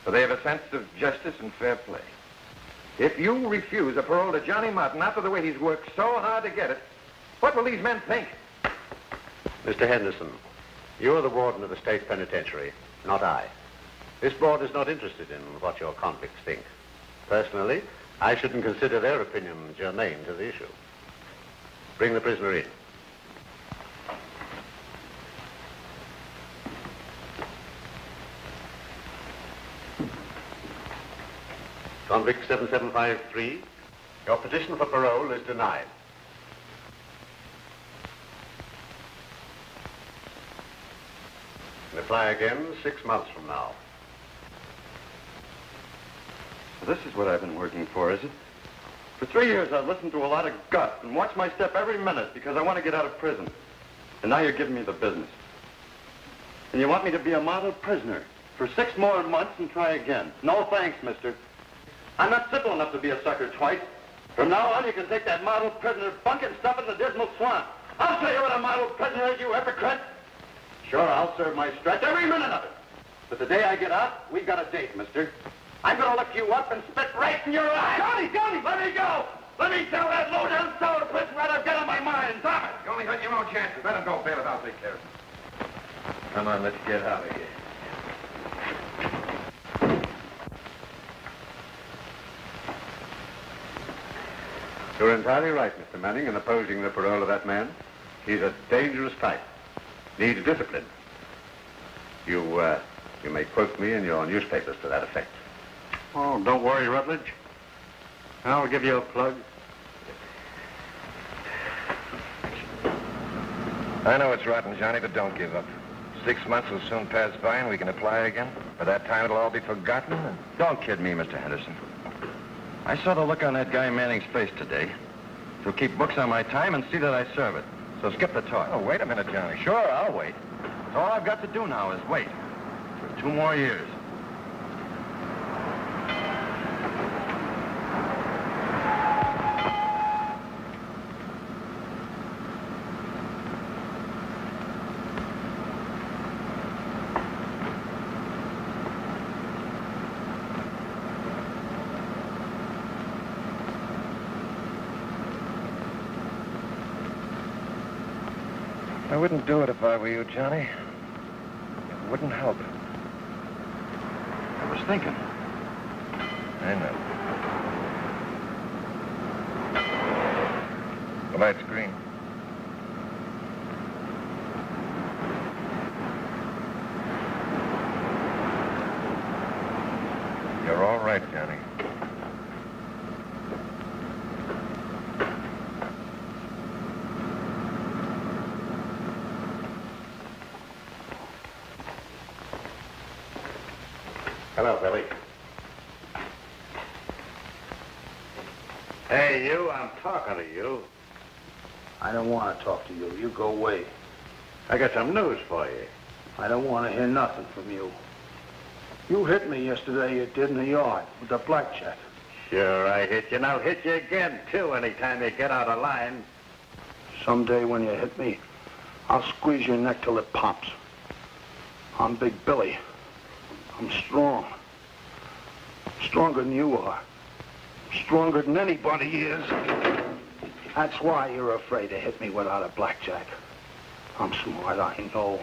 but they have a sense of justice and fair play. If you refuse a parole to Johnny Martin after the way he's worked so hard to get it, what will these men think? Mr. Henderson, you are the warden of the state penitentiary, not I. This board is not interested in what your convicts think. Personally, I shouldn't consider their opinion germane to the issue. Bring the prisoner in. Convict 7753, your petition for parole is denied. And apply again 6 months from now. This is what I've been working for, is it? For 3 years, I've listened to a lot of guts and watched my step every minute because I want to get out of prison. And now you're giving me the business. And you want me to be a model prisoner for 6 more months and try again. No thanks, mister. I'm not simple enough to be a sucker twice. From now on, you can take that model prisoner bunk and stuff in the dismal swamp. I'll tell you what a model prisoner is, you hypocrite. Sure, I'll serve my stretch, every minute of it. But the day I get out, we've got a date, mister. I'm going to look you up and spit right in your eye. Johnny, let me go. Let me tell that low-down sour prison rat I've got on my mind. Stop it. You only got your own chances. Let him go, Bailiff. I'll take care of him. Come on, let's get out of here. You're entirely right, Mr. Manning, in opposing the parole of that man. He's a dangerous type. Needs discipline. You may quote me in your newspapers to that effect. Oh, don't worry, Rutledge. I'll give you a plug. I know it's rotten, Johnny, but don't give up. 6 months will soon pass by and we can apply again. By that time, it'll all be forgotten. And... Don't kid me, Mr. Henderson. I saw the look on that guy Manning's face today. He'll keep books on my time and see that I serve it. So skip the talk. Oh, wait a minute, Johnny. Sure, I'll wait. So all I've got to do now is wait for 2 more years. I wouldn't do it if I were you, Johnny. It wouldn't help. I was thinking. I know. The light's green. You're all right, Johnny. Hello, Billy. Hey, you, I'm talking to you. I don't want to talk to you. You go away. I got some news for you. I don't want to hear nothing from you. You hit me yesterday, you did in the yard with the blackjack. Sure, I hit you, and I'll hit you again, too, anytime you get out of line. Someday when you hit me, I'll squeeze your neck till it pops. I'm Big Billy. I'm strong. Stronger than you are. Stronger than anybody is. That's why you're afraid to hit me without a blackjack. I'm smart, I know.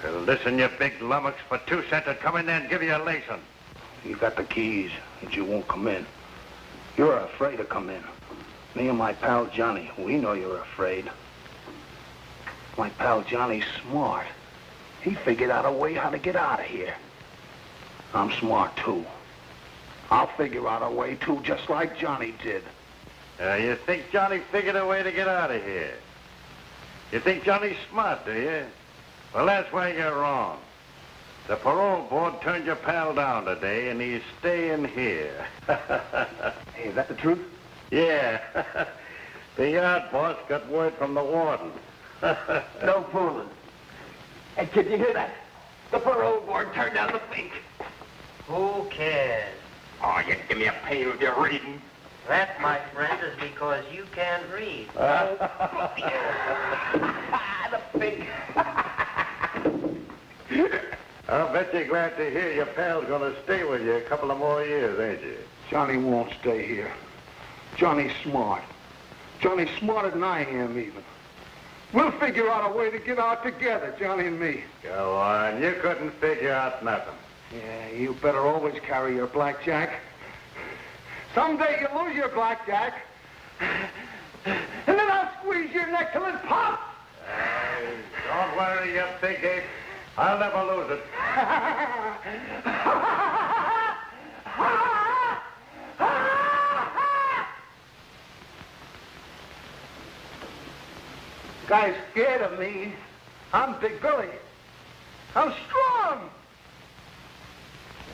Well, listen, you big lummox, for 2 cents I'd come in there and give you a lacing. You got the keys, and you won't come in. You're afraid to come in. Me and my pal Johnny, we know you're afraid. My pal Johnny's smart. He figured out a way how to get out of here. I'm smart, too. I'll figure out a way, too, just like Johnny did. You think Johnny figured a way to get out of here? You think Johnny's smart, do you? Well, that's where you're wrong. The parole board turned your pal down today, and he's staying here. Hey, is that the truth? Yeah. The yard boss got word from the warden. No fooling. Hey, kid, you hear that? The parole board turned down the fake. Who cares? Oh, you give me a pain with your reading. That, my friend, is because you can't read. The fake. I'll bet you're glad to hear your pal's going to stay with you a couple of more years, ain't you? Johnny won't stay here. Johnny's smart. Johnny's smarter than I am, even. We'll figure out a way to get out together, Johnny and me. Go on. You couldn't figure out nothing. Yeah, you better always carry your blackjack. Someday you'll lose your blackjack. And then I'll squeeze your neck till it pops. Don't worry, you big ape. I'll never lose it. Guy's scared of me. I'm Big Billy. I'm strong.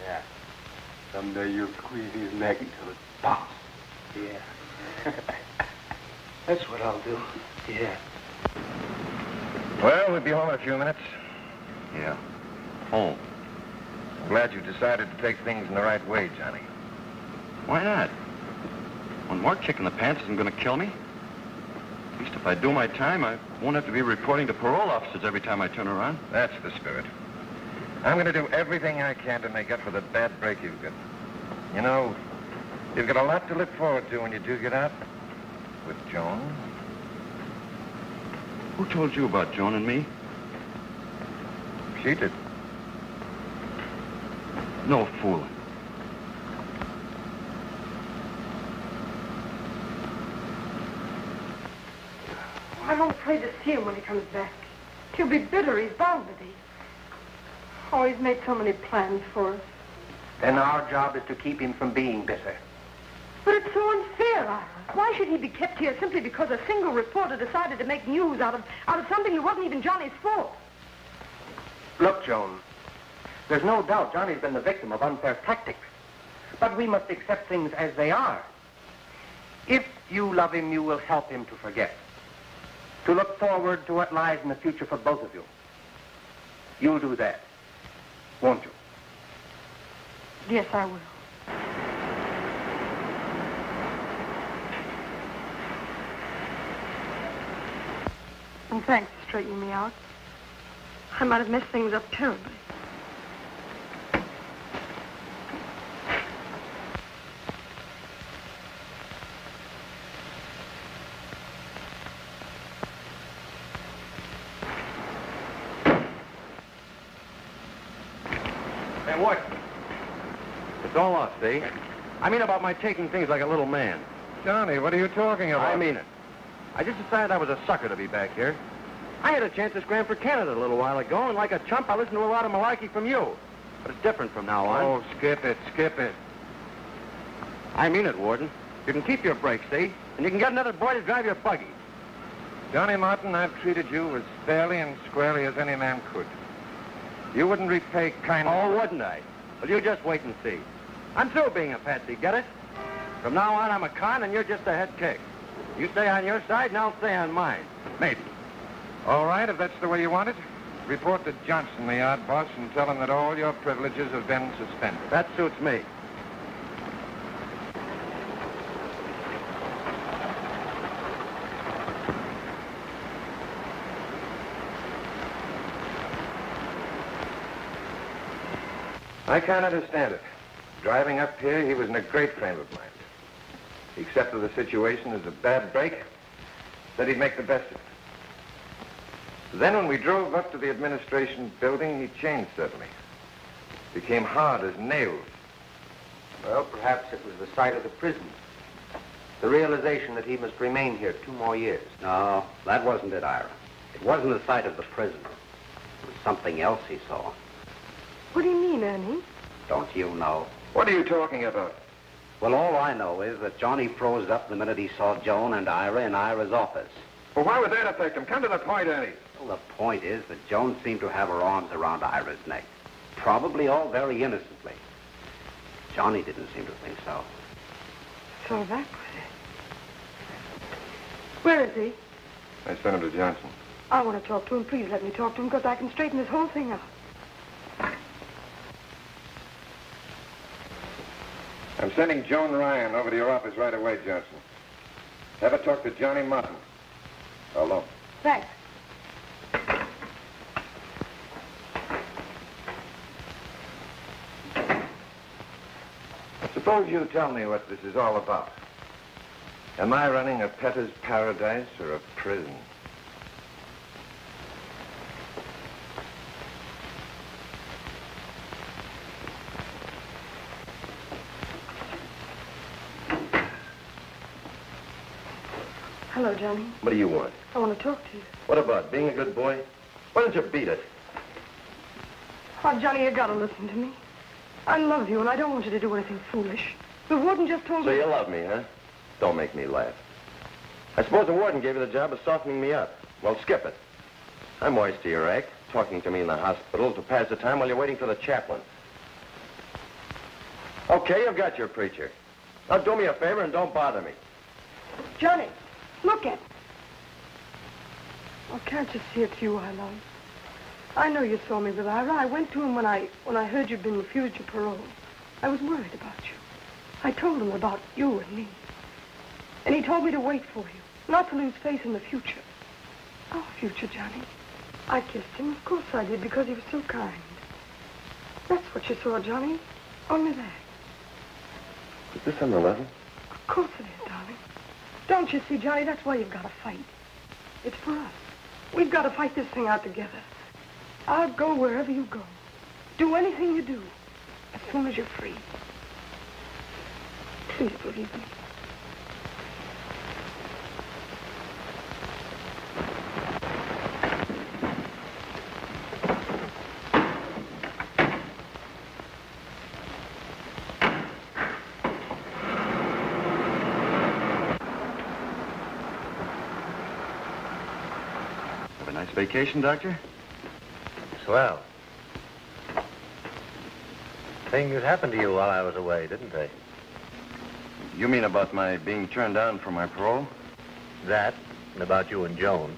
Yeah. Someday you'll squeeze his neck until it pops. Yeah. That's what I'll do. Yeah. Well, we'll be home in a few minutes. Yeah. Home. I'm glad you decided to take things in the right way, Johnny. Why not? One more kick in the pants isn't going to kill me. At least if I do my time, I won't have to be reporting to parole officers every time I turn around. That's the spirit. I'm going to do everything I can to make up for the bad break you've got. You know, you've got a lot to look forward to when you do get out. With Joan. Who told you about Joan and me? She did. No fooling. I'm afraid to see him when he comes back. He'll be bitter. He's bound to be. Oh, he's made so many plans for us. Then our job is to keep him from being bitter. But it's so unfair, Ira. Why should he be kept here simply because a single reporter decided to make news out of something that wasn't even Johnny's fault? Look, Joan, there's no doubt Johnny's been the victim of unfair tactics. But we must accept things as they are. If you love him, you will help him to forget. To look forward to what lies in the future for both of you. You'll do that, won't you? Yes, I will. And thanks for straightening me out. I might have messed things up terribly. Hey, what? It's all off, see? I mean about my taking things like a little man. Johnny, what are you talking about? I mean it. I just decided I was a sucker to be back here. I had a chance to scram for Canada a little while ago, and like a chump, I listened to a lot of malarkey from you. But it's different from now on. Oh, skip it, skip it. I mean it, Warden. You can keep your brakes, see? And you can get another boy to drive your buggy. Johnny Martin, I've treated you as fairly and squarely as any man could. You wouldn't repay kindness. Oh, wouldn't I? Well, you just wait and see. I'm through being a patsy, get it? From now on, I'm a con, and you're just a head kick. You stay on your side, and I'll stay on mine. Maybe. All right, if that's the way you want it, report to Johnson, the yard boss, and tell him that all your privileges have been suspended. That suits me. I can't understand it. Driving up here, he was in a great frame of mind. He accepted the situation as a bad break, said he'd make the best of it. Then when we drove up to the administration building, he changed suddenly. Became hard as nails. Well, perhaps it was the sight of the prison. The realization that he must remain here 2 more years. No, that wasn't it, Ira. It wasn't the sight of the prison. It was something else he saw. What do you mean, Ernie? Don't you know? What are you talking about? Well, all I know is that Johnny froze up the minute he saw Joan and Ira in Ira's office. Well, why would that affect him? Come to the point, Ernie. Well, the point is that Joan seemed to have her arms around Ira's neck. Probably all very innocently. Johnny didn't seem to think so. So that was it. Where is he? I sent him to Johnson. I want to talk to him. Please let me talk to him, because I can straighten this whole thing out. I'm sending Joan Ryan over to your office right away, Johnson. Have her talk to Johnny Martin. Hello. Thanks. Suppose you tell me what this is all about. Am I running a petter's paradise or a prison? Hello, Johnny. What do you want? I want to talk to you. What about being a good boy? Why don't you beat it? Oh, Johnny, you gotta listen to me. I love you, and I don't want you to do anything foolish. The warden just told So me... you love me, huh? Don't make me laugh. I suppose the warden gave you the job of softening me up. Well, skip it. I'm wise to your act, talking to me in the hospital to pass the time while you're waiting for the chaplain. Okay, you've got your preacher. Now do me a favor and don't bother me. Johnny, look at me. Oh, can't you see it's you I love? I know you saw me with Ira. I went to him when I heard you'd been refused your parole. I was worried about you. I told him about you and me. And he told me to wait for you, not to lose faith in the future. Our future, Johnny. I kissed him. Of course I did, because he was so kind. That's what you saw, Johnny. Only that. Is this on the level? Of course it is, darling. Don't you see, Johnny? That's why you've got to fight. It's for us. We've got to fight this thing out together. I'll go wherever you go. Do anything you do, as soon as you're free. Please believe me. Have a nice vacation, Doctor? Swell. Things happened to you while I was away, didn't they? You mean about my being turned down for my parole? That, and about you and Joan.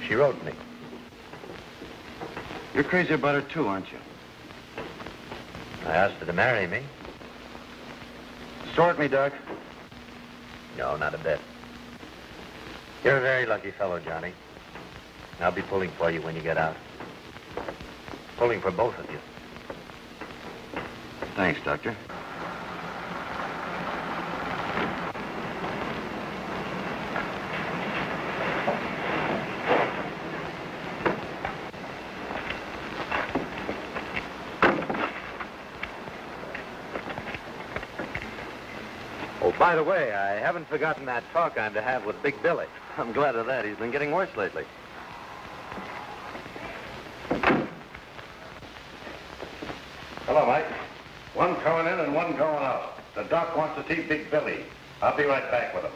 She wrote me. You're crazy about her, too, aren't you? I asked her to marry me. Sore at me, Doc? No, not a bit. You're a very lucky fellow, Johnny. I'll be pulling for you when you get out. Pulling for both of you. Thanks, Doctor. Oh, by the way, I haven't forgotten that talk I'm to have with Big Billy. I'm glad of that. He's been getting worse lately. Hello, Mike. One coming in and one going out. The doc wants to see Big Billy. I'll be right back with him.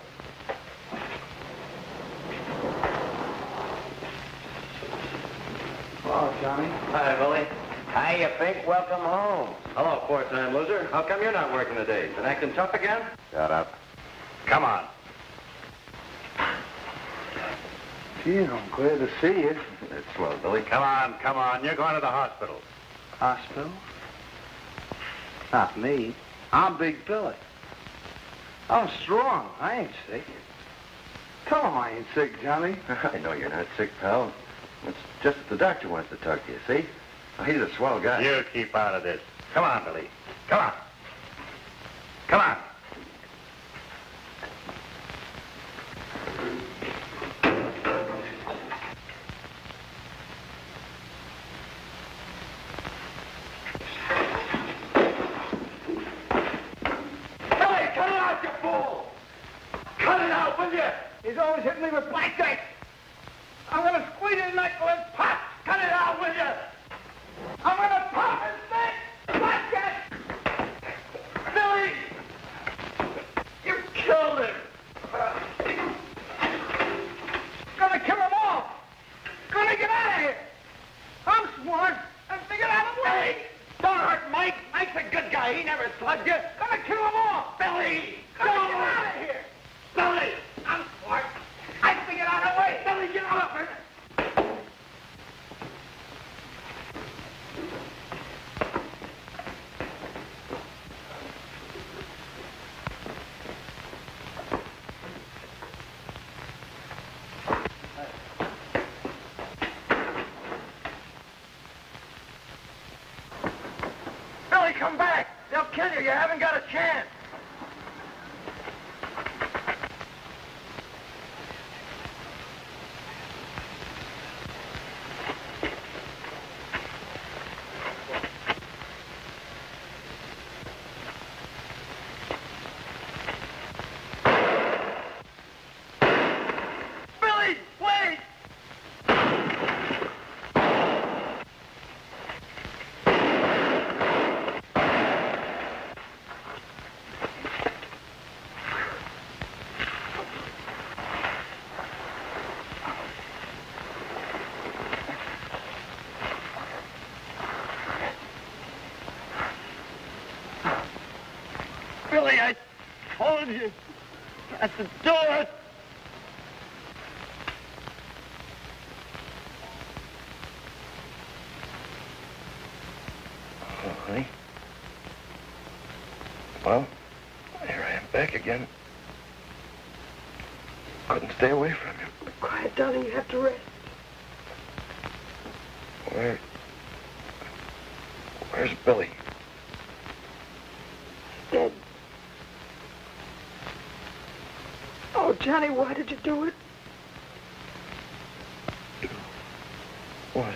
Oh, Johnny. Hi, Billy. Hi, you think? Welcome home. Hello, four-time loser. How come you're not working today? Been acting tough again? Shut up. Come on. Gee, I'm glad to see you. That's swell, Billy. Come on. You're going to the hospital. Hospital? Not me. I'm Big Billy. I'm strong. I ain't sick. Tell him I ain't sick, Johnny. I know you're not sick, pal. It's just that the doctor wants to talk to you, see? Well, he's a swell guy. You keep out of this. Come on, Billy. Come on. Come on. Billy, cut it out, you fool! Cut it out, will you? He's always hitting me with black dice. I'm gonna squeeze his neck till it pops. Cut it out, will you? I'm gonna pop his neck! Black dice! Billy! You killed him! Gonna kill them all! Gonna get out of here! I'm smart and figured out a way! Don't hurt Mike! Mike's a good guy. He never slugged you. Gonna kill them all! Billy! Gonna get out of here! Billy! I'm smart. I figured out a way! Billy, get out of here! You haven't got a chance. Billy, wait! Billy, I told you. At the door. Oh, honey. Well, here I am back again. Couldn't stay away from you. Quiet, darling. You have to rest. Where's Billy? Dead. Oh, Johnny, why did you do it? What?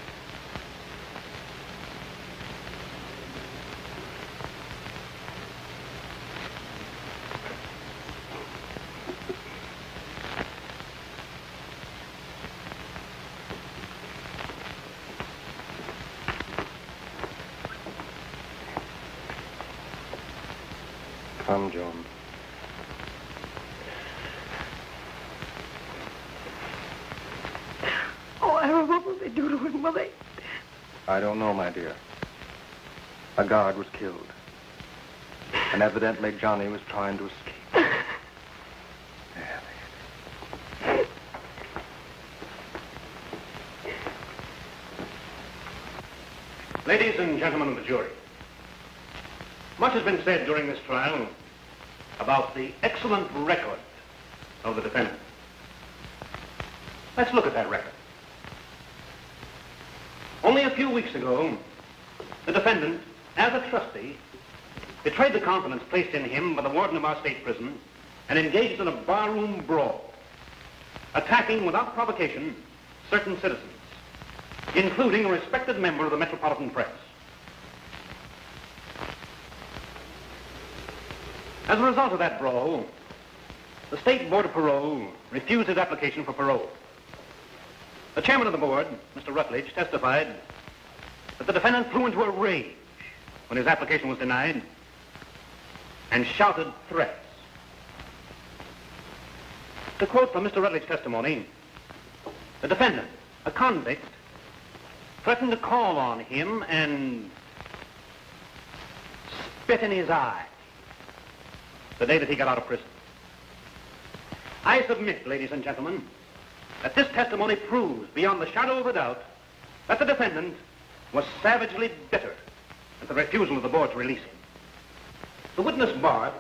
Come, John. Oh, Aaron, what will they do to him? Will they? I don't know, my dear. A guard was killed. And evidently Johnny was trying to escape. Ladies and gentlemen of the jury, much has been said during this trial about the excellent record of the defendant. Let's look at that record. Only a few weeks ago, the defendant, as a trustee, betrayed the confidence placed in him by the warden of our state prison and engaged in a barroom brawl, attacking without provocation certain citizens, including a respected member of the Metropolitan Press. As a result of that brawl, the State Board of Parole refused his application for parole. The chairman of the board, Mr. Rutledge, testified that the defendant flew into a rage when his application was denied and shouted threats. To quote from Mr. Rutledge's testimony, the defendant, a convict, threatened to call on him and spit in his eye the day that he got out of prison. I submit, ladies and gentlemen, that this testimony proves beyond the shadow of a doubt that the defendant was savagely bitter at the refusal of the board to release him. The witness Bart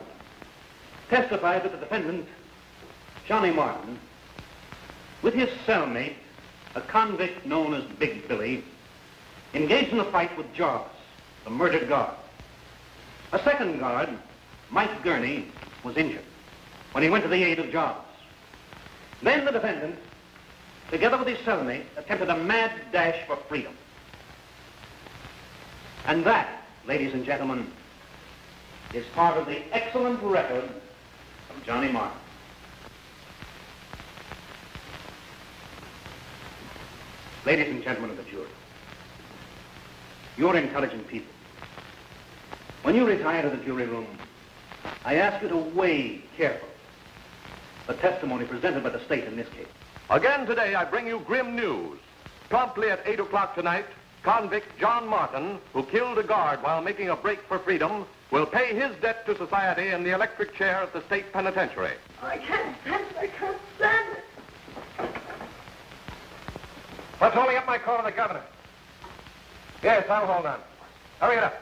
testified that the defendant, Johnny Martin, with his cellmate, a convict known as Big Billy, engaged in a fight with Jarvis, the murdered guard. A second guard, Mike Gurney, was injured when he went to the aid of Jarvis. Then the defendant, together with his cellmate, attempted a mad dash for freedom. And that, ladies and gentlemen, is part of the excellent record of Johnny Martin. Ladies and gentlemen of the jury, you're intelligent people. When you retire to the jury room, I ask you to weigh carefully the testimony presented by the state in this case. Again today, I bring you grim news. Promptly at 8 o'clock tonight, convict John Martin, who killed a guard while making a break for freedom, will pay his debt to society in the electric chair at the state penitentiary. I can't stand it. I can't stand it. What's holding up my call to the governor? Yes, I'll hold on. Hurry it up.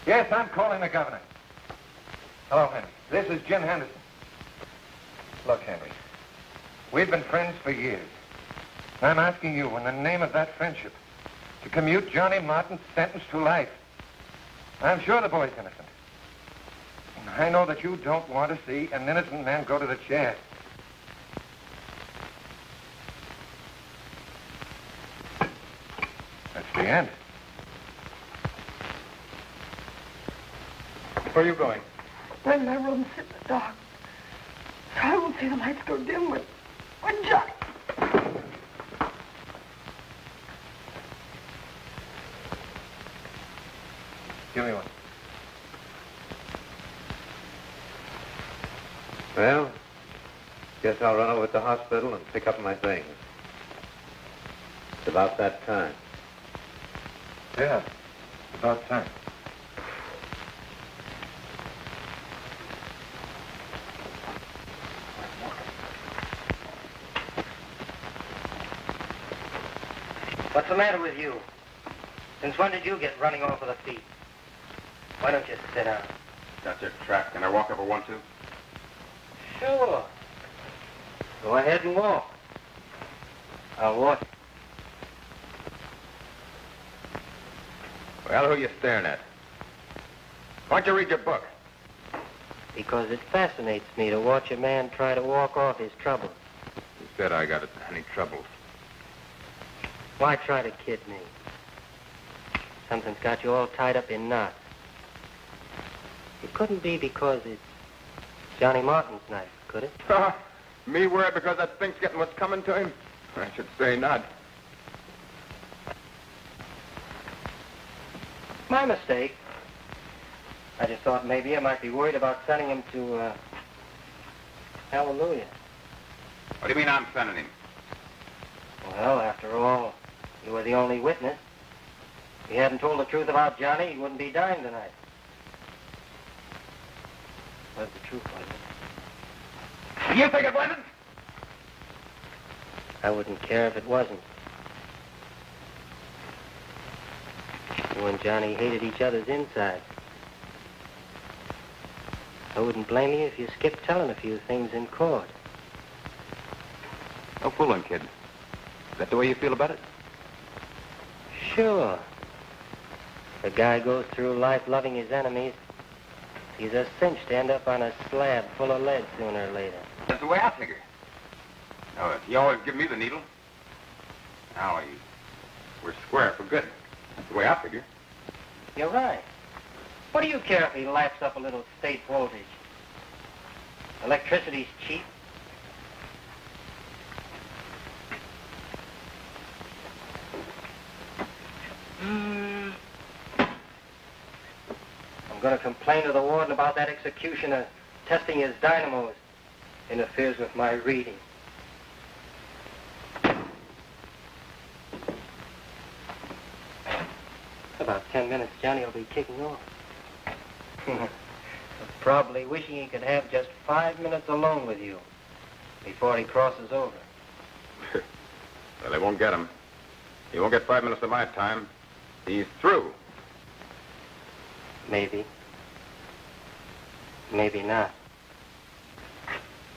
Yes, I'm calling the governor. Hello, Henry. This is Jim Henderson. Look, Henry, we've been friends for years. I'm asking you, in the name of that friendship, to commute Johnny Martin's sentence to life. I'm sure the boy's innocent. And I know that you don't want to see an innocent man go to the chair. That's the end. Where are you going? Right in my room, sit in the dark. So I won't see the lights go dim when Johnny... Give me one. Well, guess I'll run over to the hospital and pick up my things. It's about that time. Yeah, about time. What's the matter with you? Since when did you get running off with the feet? Why don't you sit down? That's your track. Can I walk if I want to? Sure. Go ahead and walk. I'll watch. Well, who are you staring at? Why don't you read your book? Because it fascinates me to watch a man try to walk off his troubles. Who said I got any troubles? Why try to kid me? Something's got you all tied up in knots. It couldn't be because it's Johnny Martin's knife, could it? Me worried because that think's getting what's coming to him? I should say not. My mistake. I just thought maybe I might be worried about sending him to, Hallelujah. What do you mean I'm sending him? Well, after all, you were the only witness. If he hadn't told the truth about Johnny, he wouldn't be dying tonight. Was the truth, wasn't it? You think it wasn't? I wouldn't care if it wasn't. You and Johnny hated each other's insides. I wouldn't blame you if you skipped telling a few things in court. No fooling, kid. Is that the way you feel about it? Sure. If a guy goes through life loving his enemies, he's a cinch to end up on a slab full of lead sooner or later. That's the way I figure. No, if you always give me the needle, now we're square for good. That's the way I figure. You're right. What do you care if he laps up a little state voltage? Electricity's cheap. I'm going to complain to the warden about that executioner testing his dynamos. Interferes with my reading. About 10 minutes, Johnny will be kicking off. Probably wishing he could have just 5 minutes alone with you before he crosses over. Well, they won't get him. He won't get 5 minutes of my time. He's through. Maybe. Maybe not.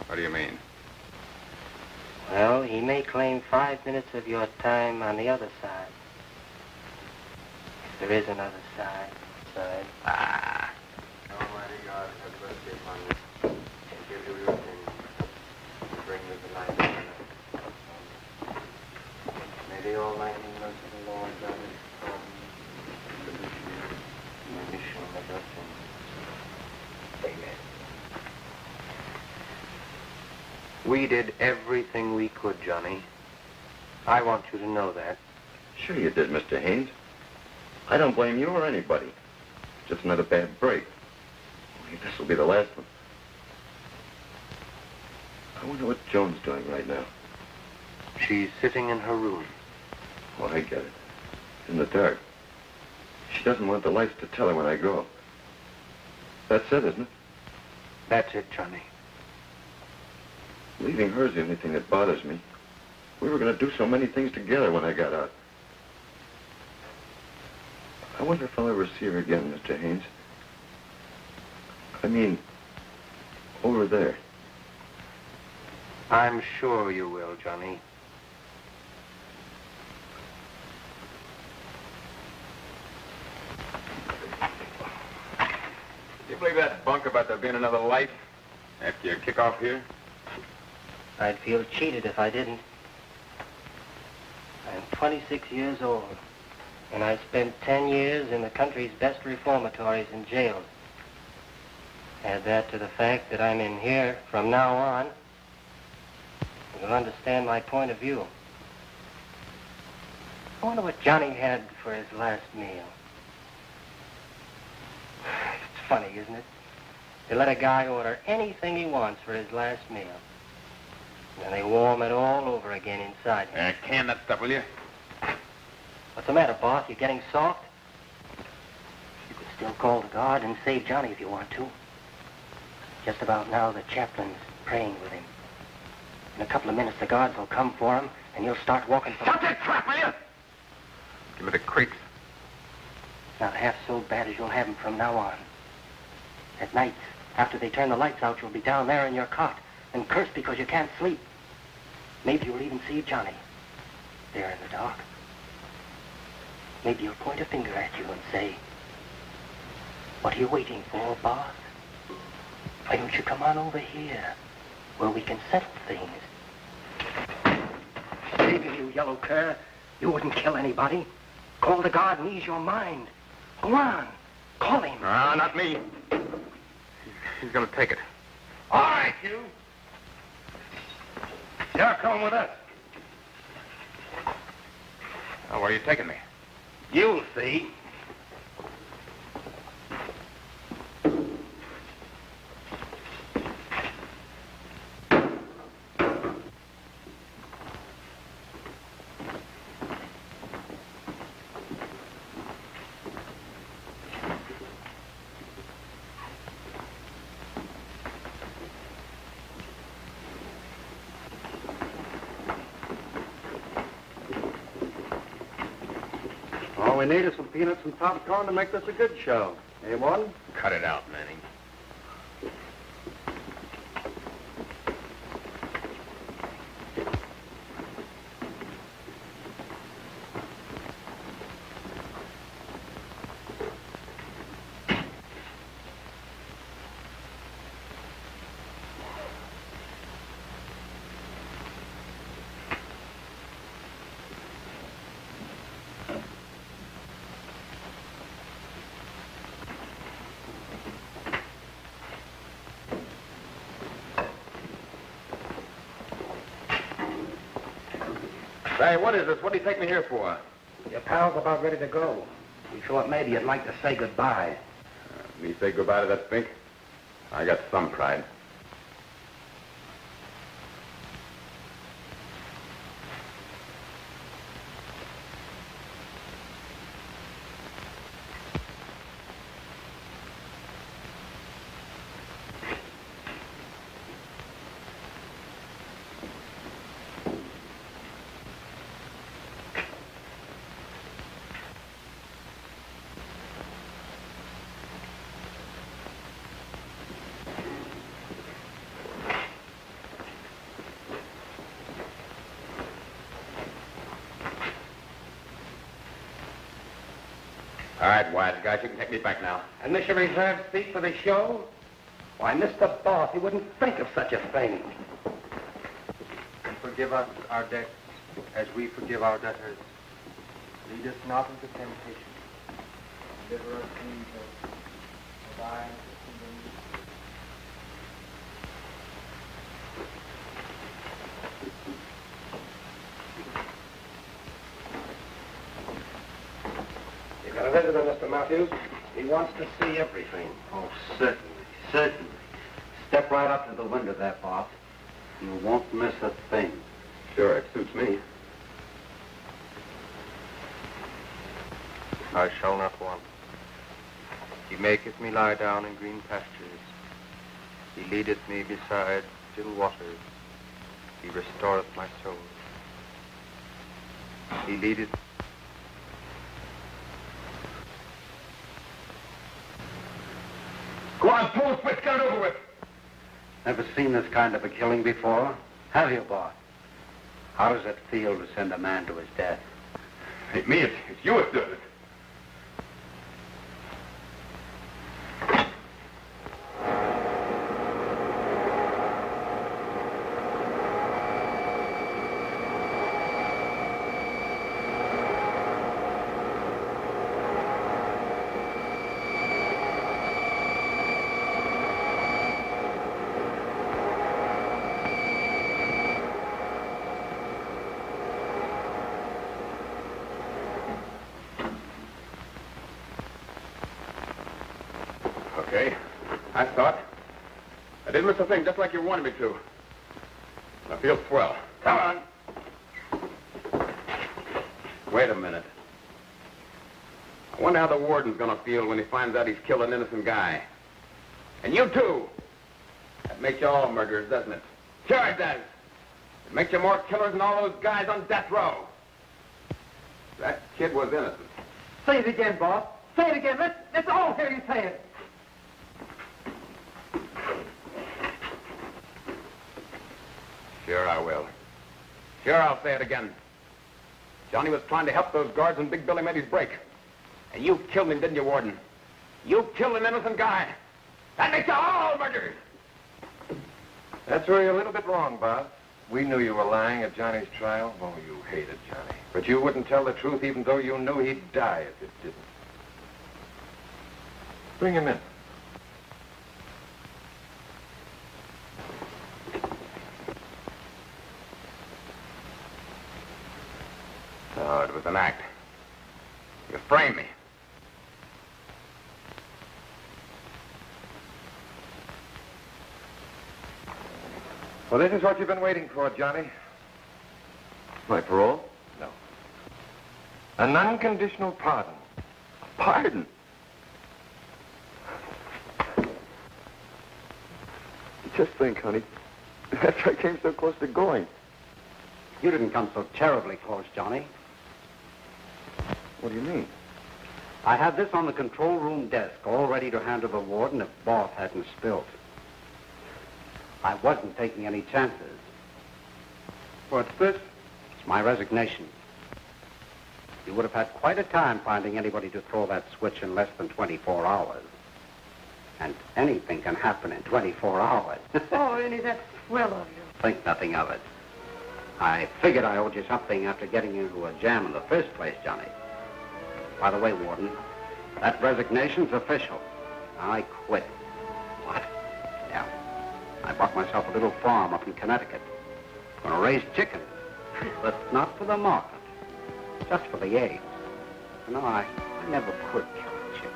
What do you mean? Well, he may claim 5 minutes of your time on the other side. If there is another side. Ah. Almighty God, have mercy upon us, and give you your kingdom, and bring you the light of the night. May the almighty mercy of the Lord God is upon you, and the mission of your sins. Amen. We did everything we could, Johnny. I want you to know that. Sure you did, Mr. Haynes. I don't blame you or anybody. Just another bad break. This will be the last one. I wonder what Joan's doing right now. She's sitting in her room. Oh, I get it. In the dark. She doesn't want the lights to tell her when I go. That's it, isn't it? That's it, Johnny. Leaving her's the only thing that bothers me. We were going to do so many things together when I got out. I wonder if I'll ever see her again, Mr. Haynes. I mean, over there. I'm sure you will, Johnny. bunk about there being another life after you kick off here? I'd feel cheated if I didn't. I'm 26 years old, and I spent 10 years in the country's best reformatories and jails. Add that to the fact that I'm in here from now on, you'll understand my point of view. I wonder what Johnny had for his last meal. It's funny, isn't it? They let a guy order anything he wants for his last meal. And they warm it all over again inside him. Can that stuff, will you? What's the matter, boss? You getting soft? You could still call the guard and save Johnny if you want to. Just about now, the chaplain's praying with him. In a couple of minutes, the guards will come for him, and he'll start walking for... Stop that crap, will you? Give me the creeps. Not half so bad as you'll have him from now on. At night, after they turn the lights out, you'll be down there in your cot and curse because you can't sleep. Maybe you'll even see Johnny there in the dark. Maybe he'll point a finger at you and say, "What are you waiting for, boss? Why don't you come on over here where we can settle things?" Maybe, you yellow cur, you wouldn't kill anybody. Call the guard and ease your mind. Go on. Call him. Not me. He's gonna take it. All right, you. You're coming with us. Oh, where are you taking me? You'll see. All we need is some peanuts and popcorn to make this a good show. Eh, Warden? Cut it out, Manning. Say, what is this? What do you take me here for? Your pal's about ready to go. We thought maybe you'd like to say goodbye. Me say goodbye to that Fink? I got some pride. All right, wise guys, you can take me back now. And this your reserved seat for the show? Why, Mr. Boss, he wouldn't think of such a thing. And forgive us our debts as we forgive our debtors. Lead us not into temptation. Deliver us from evil. For thine is the kingdom. You got a visitor, Mr. Matthews. He wants to see everything. Oh, certainly, certainly. Step right up to the window there, boss. You won't miss a thing. Sure, it suits me. I shall not want. He maketh me lie down in green pastures. He leadeth me beside still waters. He restoreth my soul. He leadeth... Go on, pull the switch, get it over with. Never seen this kind of a killing before? Have you, boss? How does it feel to send a man to his death? Ain't me, it's you that does it. I saw it. I did miss a thing just like you wanted me to. I feel swell. Come on. Wait a minute. I wonder how the warden's gonna feel when he finds out he's killed an innocent guy. And you too. That makes you all murderers, doesn't it? Sure it does. It makes you more killers than all those guys on death row. That kid was innocent. Say it again, boss. Say it again. Let's all hear you say it. Sure I will. Sure I'll say it again. Johnny was trying to help those guards when Big Billy made his break. And you killed him, didn't you, Warden? You killed an innocent guy. That makes you all murderers. That's where you're a little bit wrong, Bob. We knew you were lying at Johnny's trial. Oh, you hated Johnny. But you wouldn't tell the truth even though you knew he'd die if it didn't. Bring him in. Oh, it was an act. You framed me. Well, this is what you've been waiting for, Johnny. My parole? No. An unconditional pardon. Pardon? Just think, honey. After I came so close to going. You didn't come so terribly close, Johnny. What do you mean? I had this on the control room desk, all ready to hand to the warden if Boss hadn't spilt. I wasn't taking any chances. What's this? It's my resignation. You would have had quite a time finding anybody to throw that switch in less than 24 hours. And anything can happen in 24 hours. Oh, Ernie, that's swell of you. Think nothing of it. I figured I owed you something after getting you into a jam in the first place, Johnny. By the way, Warden, that resignation's official. I quit. What? Yeah. I bought myself a little farm up in Connecticut. Gonna raise chickens. But not for the market. Just for the eggs. You know, I never could kill a chicken.